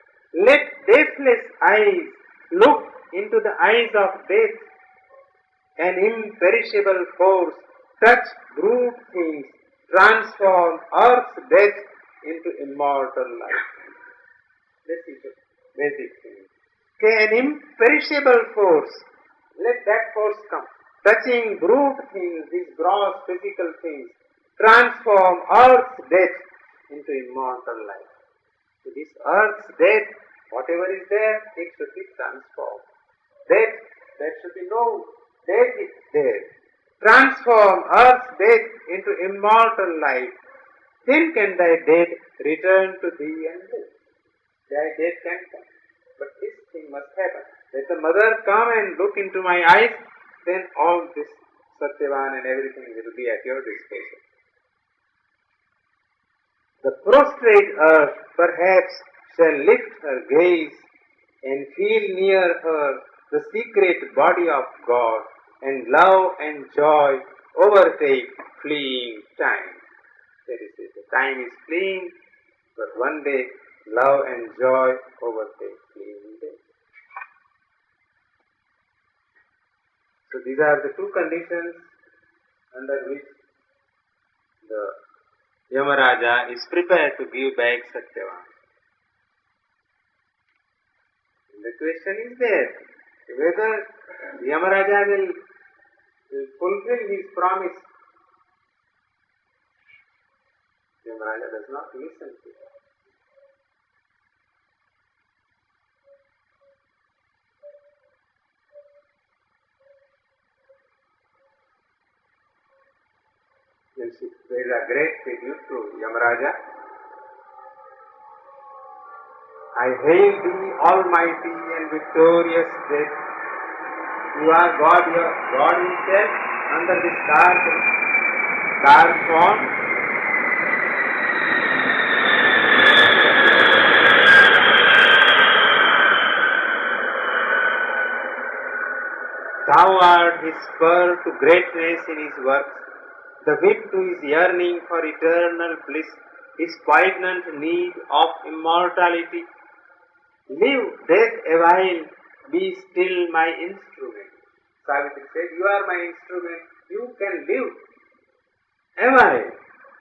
Let deathless eyes look into the eyes of death. An imperishable force touch brute things, transform earth's death into immortal life. This is the basic thing. Okay, an imperishable force, let that force come, touching brute things, these gross physical things, transform earth's death into immortal life. So this earth's death Whatever is there, it should be transformed. Death, there should be no death is there. Transform earth's death into immortal life. Then can thy dead return to thee and live. Thy dead can come. But this thing must happen. Let the mother come and look into my eyes, then all this Satyavan and everything will be at your disposal. The prostrate earth perhaps shall lift her gaze and feel near her the secret body of God, and love and joy overtake fleeing time. That is it. The time is fleeing, but one day love and joy overtake fleeing day. So these are the two conditions under which the Yamaraja is prepared to give back Satyavan. The question is there, whether Yamaraja will fulfill his promise. Yamaraja does not listen to him. There is a great tribute to Yamaraja. I hail thee, almighty and victorious death. You are God himself under this dark form. Thou art his spur to greatness in his works, the whip to his yearning for eternal bliss, his poignant need of immortality. Live, death awhile, be still my instrument. Savitri said, you are my instrument, you can live awhile.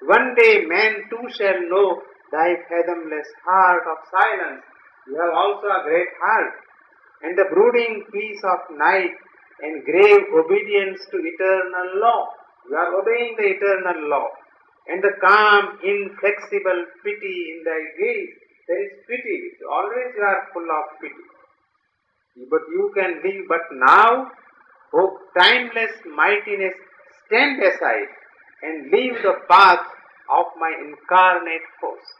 One day man too shall know thy fathomless heart of silence. You have also a great heart, and the brooding peace of night and grave obedience to eternal law. You are obeying the eternal law. And the calm, inflexible pity in thy gaze. There is pity. Always you are full of pity. But you can live. But now, O timeless mightiness, stand aside and leave the path of my incarnate force.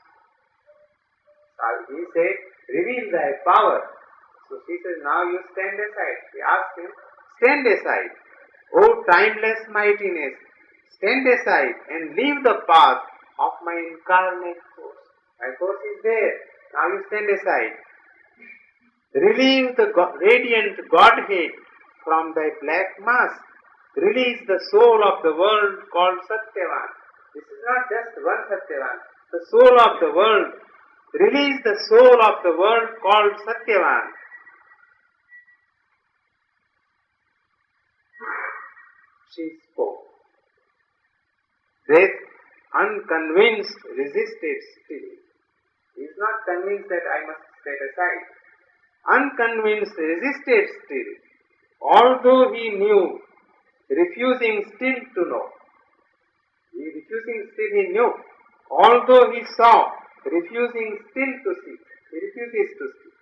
He said, reveal thy power. So she says, now you stand aside. She asked him, stand aside. O timeless mightiness, stand aside and leave the path of my incarnate force. My force is there. Now you stand aside. Relieve the radiant Godhead from thy black mask. Release the soul of the world called Satyavan. This is not just one Satyavan. The soul of the world. Release the soul of the world called Satyavan. She spoke. Death, unconvinced, resisted still. He is not convinced that I must step aside. Unconvinced, resisted still. Although he knew, refusing still to know. Refusing still he knew. Although he saw, refusing still to see. He refuses to see.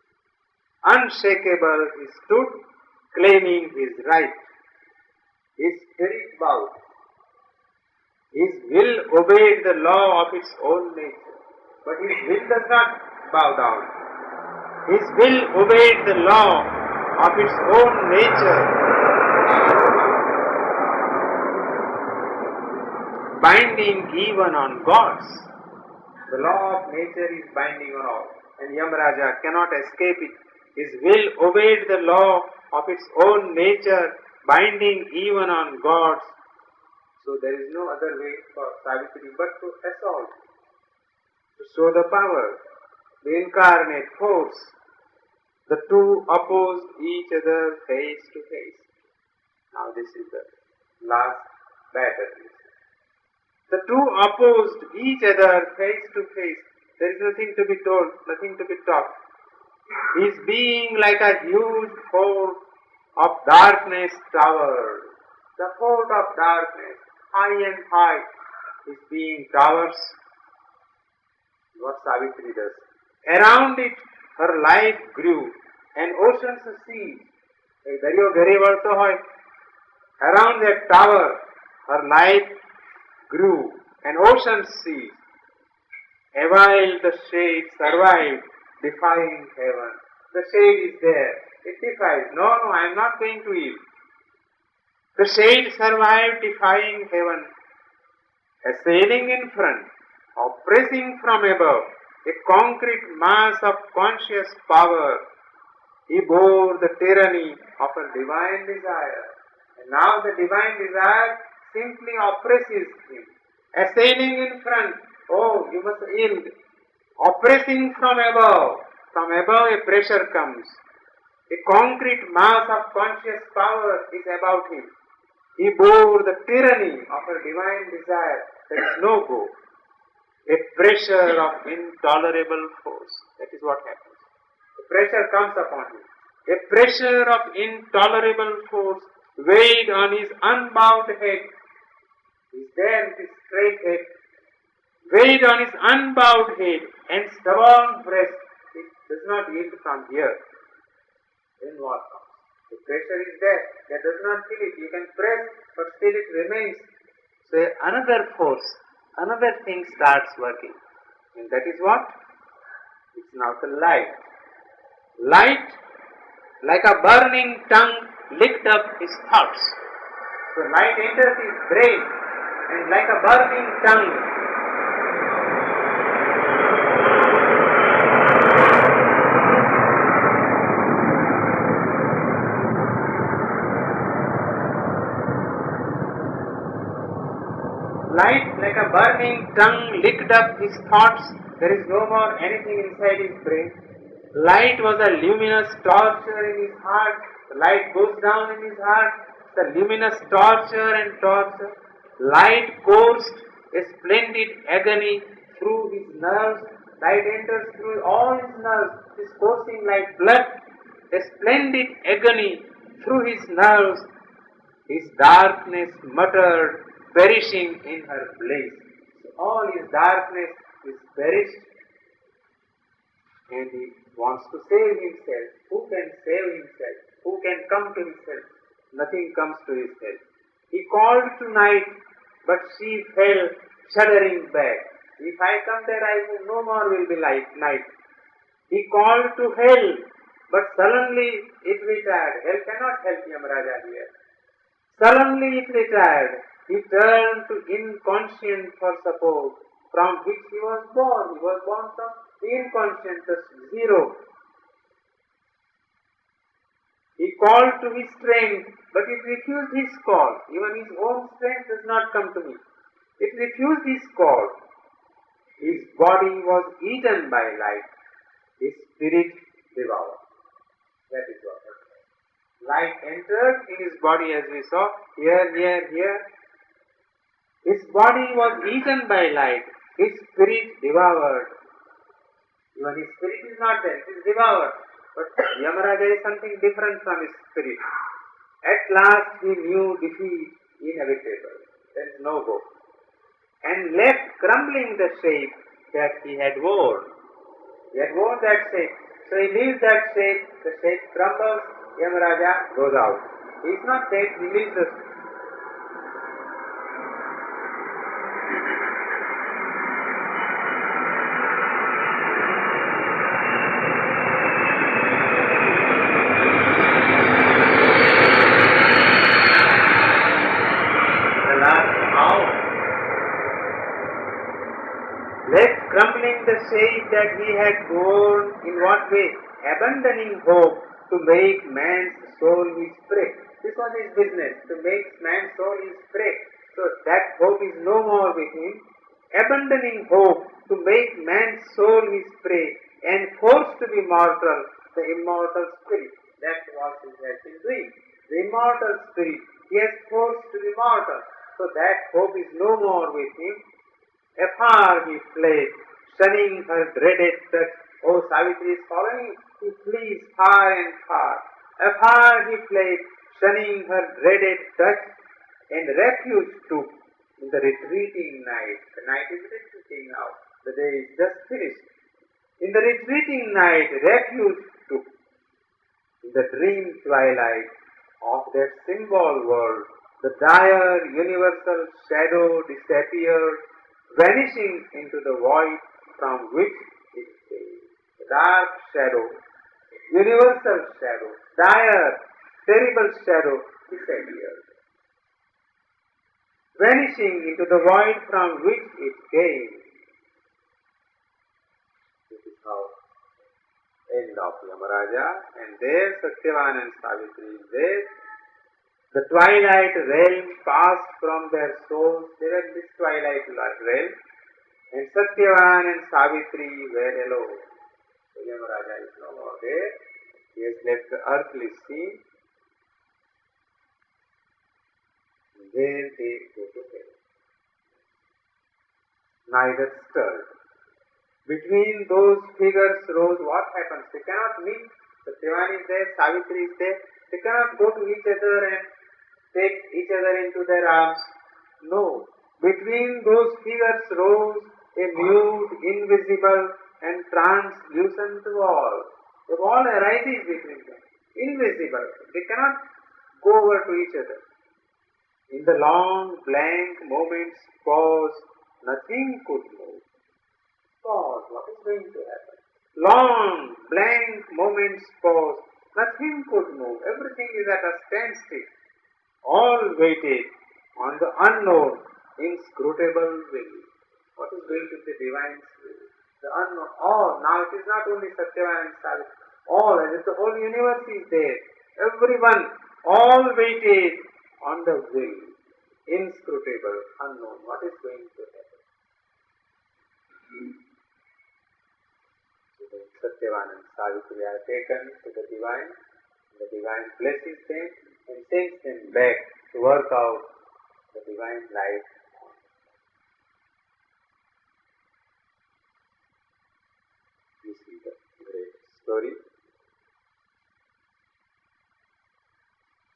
Unshakable he stood, claiming his right. His spirit bowed. His will obeyed the law of its own nature. But his will does not bow down. His will obeyed the law of its own nature, binding even on gods. The law of nature is binding on all, and Yamaraja cannot escape it. His will obeyed the law of its own nature, binding even on gods. So there is no other way for Savitri but to assault, to show the power, the incarnate force. The two opposed each other face to face. Now this is the last battle. The two opposed each other face to face. There is nothing to be told, nothing to be taught. His being like a huge fort of darkness towered. The fort of darkness, high and high, his being towers. What Savitri does. Around it, her light grew, and oceans ceased. એક દરિયો ઘેરી વળતો હોય. Around that tower, her light grew, and oceans ceased. Awhile the shade survived, defying heaven. The shade is there. It defies. No, I am not going to yield. The shade survived, defying heaven. Assailing in front, oppressing from above, a concrete mass of conscious power, he bore the tyranny of a divine desire. And now the divine desire simply oppresses him. Assailing in front, oh, you must yield. Oppressing from above a pressure comes. A concrete mass of conscious power is about him. He bore the tyranny of a divine desire. There is no go. A pressure of intolerable force. That is what happens. The pressure comes upon him. A pressure of intolerable force weighed on his unbowed head. He is there with his straight head. Weighed on his unbowed head and stubborn breast. It does not yield from here. Then what comes? The pressure is there. That does not kill it. You can press, but still it remains. So another force, another thing starts working. And that is what? It's now the light. Light, like a burning tongue, licked up his thoughts. So light enters his brain, and like a burning tongue, light like a burning tongue licked up his thoughts. There is no more anything inside his brain. Light was a luminous torture in his heart. The light goes down in his heart. The luminous torture and torture. Light coursed a splendid agony through his nerves. Light enters through all his nerves. It is coursing like blood. A splendid agony through his nerves. His darkness muttered, perishing in her blaze. So all his darkness is perished, and he wants to save himself. Who can save himself? Who can come to himself? Nothing comes to his help. He called to night, but she fell shuddering back. If I come there, I will no more will be like night. He called to hell, but suddenly it retired. Hell cannot help Yamaraja here. Suddenly it retired. He turned to inconscient for support, from which he was born. He was born from inconscient, zero. He called to his strength, but it refused his call. Even his own strength does not come to me. It refused his call. His body was eaten by light. His spirit devoured. That is what happened. Light entered in his body, as we saw, here. His body was eaten by light. His spirit devoured. Even his spirit is not there, it is devoured. But Yamaraja is something different from his spirit. At last he knew defeat inevitable. There is no go. And left crumbling the shape that he had worn. He had worn that shape. So he leaves that shape, the shape crumbles, Yamaraja goes out. He is not dead, he leaves the crumbling the shape that he had borne. In what way? Abandoning hope to make man's soul his prey. This was his business, to make man's soul his prey. So that hope is no more with him. Abandoning hope to make man's soul his prey and forced to be mortal, the immortal spirit. That was he has been doing. The immortal spirit, he has forced to be mortal. So that hope is no more with him. Afar he fled, shunning her dreaded touch. Oh, Savitri is following. He flees far and far. Afar he fled, shunning her dreaded touch, and refuge took in the retreating night. The night is retreating now. The day is just finished. In the retreating night, refuge took. In the dream twilight of that symbol world, the dire universal shadow disappeared, vanishing into the void from which it came. The dark shadow, universal shadow, dire, terrible shadow disappeared, vanishing into the void from which it came. This is how end of Yamaraja, and there Satyavan and Savitri is there. The twilight realm passed from their souls. They were in this twilight realm, and Satyavan and Savitri were alone. So Yamaraja is no more there. He has left the earthly scene. And there they go to heaven. Neither stirred. Between those figures rose what happens? They cannot meet. Satyavan is there, Savitri is there. They cannot go to each other and take each other into their arms. No. Between those figures rose a mute, invisible and translucent wall. A wall arises between them. Invisible. They cannot go over to each other. In the long blank moments pause, nothing could move. Pause. What is going to happen? Long, blank moments pause. Nothing could move. Everything is at a standstill. All waited on the unknown, inscrutable will. What is going to be the divine's will? The unknown. All. Now it is not only Satyavan and Savitri. All, as if the whole universe is there. Everyone. All waited on the will. Inscrutable, unknown. What is going to happen? Satyavan and Savitri are taken to the divine. The divine blesses them and sends them back to work out the divine life. This is the great story.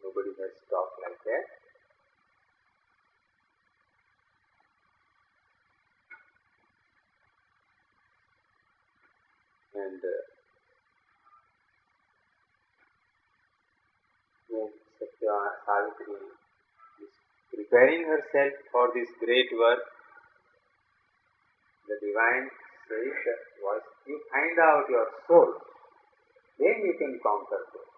Nobody has talked like that. And when Savitri is preparing herself for this great work, the divine says that once you find out your soul, then you can conquer death.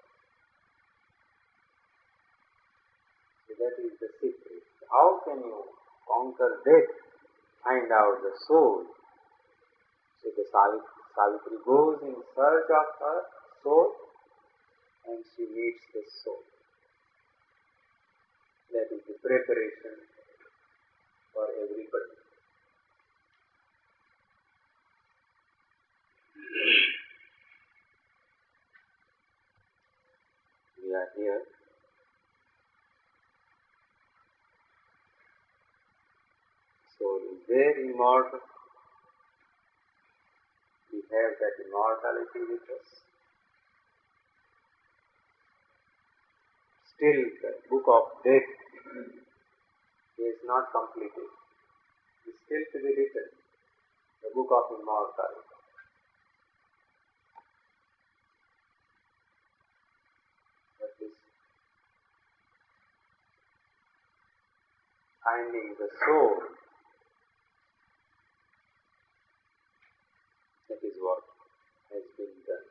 So that is the secret. How can you conquer death? Find out the soul. So the Savitri goes in search of her soul and she meets the soul. That is the preparation for everybody. We are here. Soul is there, immortal. We have that immortality with us. Still, the book of death is not completed. It is still to be written. The book of immortality. But this finding the soul, that is what has been done.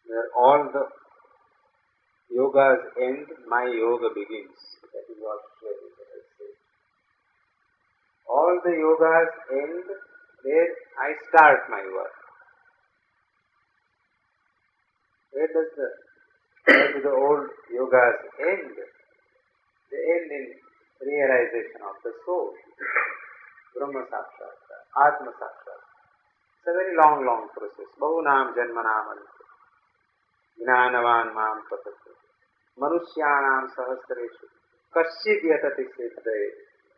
Where all the yogas end, my yoga begins. That is what Shri has said. All the yogas end, there I start my work. Where do the old yogas end? They end in realization of the soul. Brahma Sakshatra, Atma Sakshatra. It's a very long process. Bahunam Janmanam Jnanavan Mam Patate Manushyanam Sahasreshu Kaschid Yatati Siddhaye.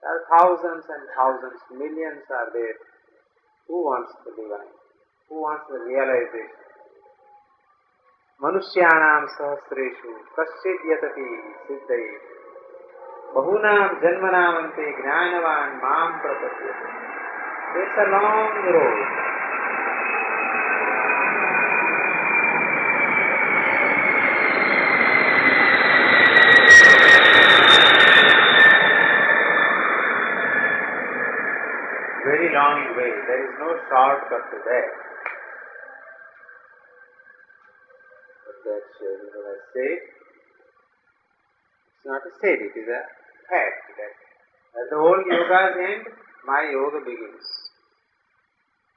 There are thousands and thousands, millions are there. Who wants the divine? Who wants the realization? Manushyanam Sahasreshu Kaschid Yatati Siddhaye. Bahunam janmanamante jnanavan mam prapadyate. So it's a long road. Very long way. There is no shortcut to that. But that I say, it's not a said, it is a fact that at the whole yoga's end, my yoga begins.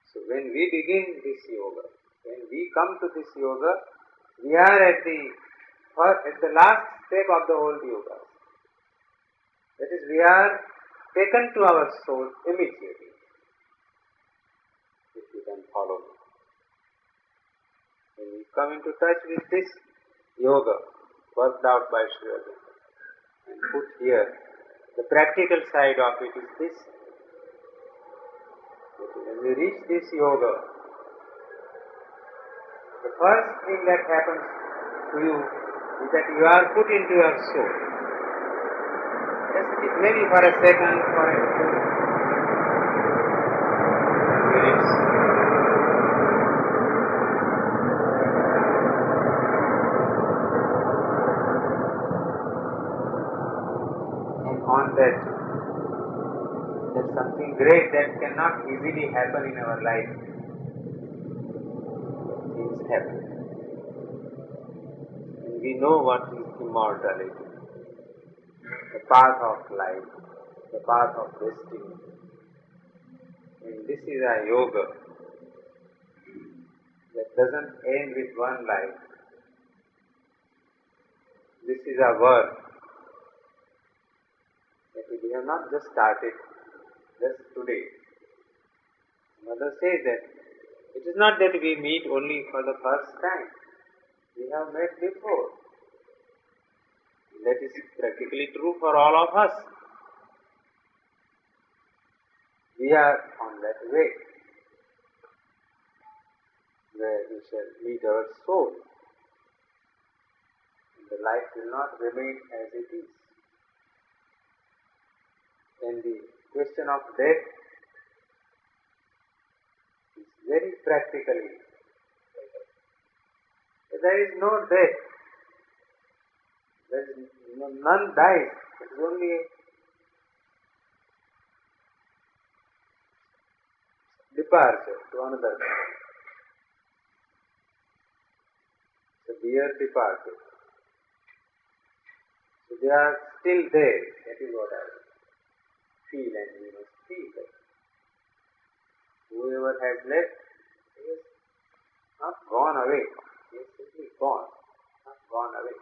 So when we begin this yoga, when we come to this yoga, we are at the last step of the whole yoga. That is, we are taken to our soul immediately. If you can follow me. When we come into touch with this yoga worked out by Sri Aurobindo and put here, the practical side of it is this. When we reach this yoga, the first thing that happens to you is that you are put into your soul. Just maybe for a second, for a few minutes. And on that, there's something great that cannot easily happen in our life. Things happen. And we know what is immortality. The path of life, the path of destiny. And this is a yoga that doesn't end with one life. This is a work that we have not just started just today. Mother says that it is not that we meet only for the first time. We have met before. That is practically true for all of us. We are on that way where we shall meet our soul. And the life will not remain as it is. And the question of death is very practically. There is no death. None dies. It is only a departure to another. The deer departed. So they are still there. That is what I feel, and we must feel that. Whoever has left is not gone away. He is simply gone, not gone away.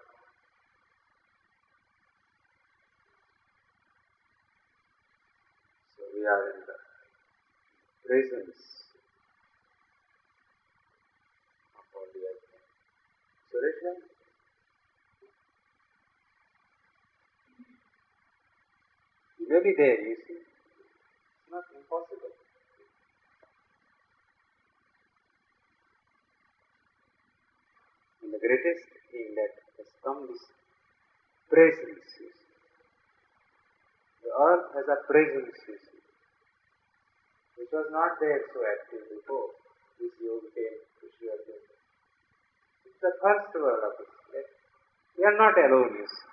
So we are in the presence of all the earth. Suresh, you may be there, you see. It's not impossible. And the greatest thing that has come is presence, you see. The earth has a presence, you see, which was not there so active before this yoga came to Sri Aurobindo. It's the first word of it. That we are not alone, you see.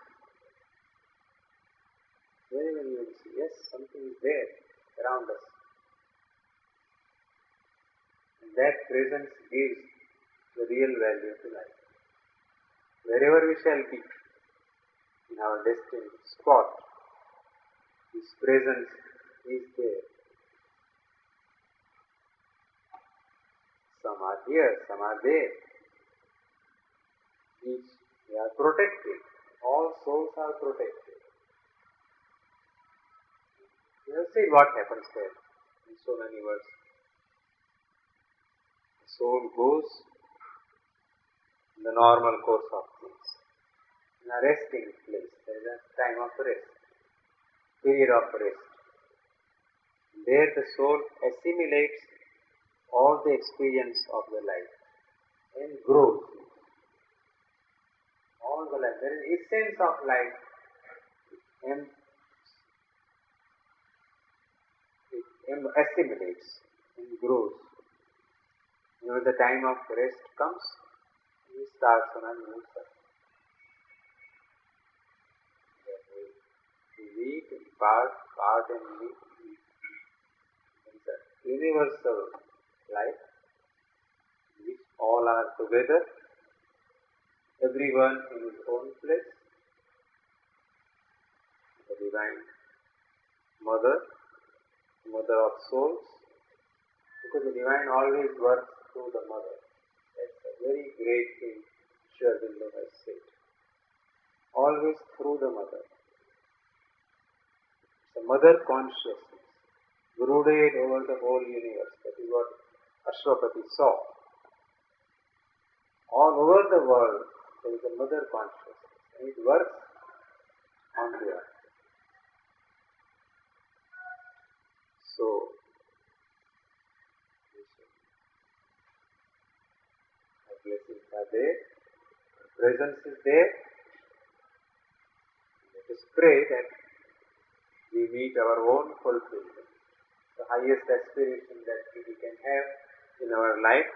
Wherever you will see, yes, something is there around us. And that presence gives the real value to life. Wherever we shall be, in our destined spot, His presence is there. Some are here, some are there. Each, they are protected. All souls are protected. You have seen what happens there in so many words. The soul goes in the normal course of things. In a resting place, there is a time of rest, period of rest. There the soul assimilates all the experience of the life and grows. All the life, there is essence of life and assimilates and grows. And when the time of rest comes, he starts on a new cycle. We meet and part and meet. It's a universal life in which all are together, everyone in his own place. The Divine Mother, Mother of souls, because the Divine always works through the Mother. That's a very great thing Sri Aurobindo has said. Always through the Mother. It's a Mother consciousness, brooded over the whole universe. That is what Ashwapati saw. All over the world, there is a Mother consciousness, and it works on the earth. So, our blessings are there, our presence is there. Let us pray that we meet our own fulfillment, the highest aspiration that we can have in our life.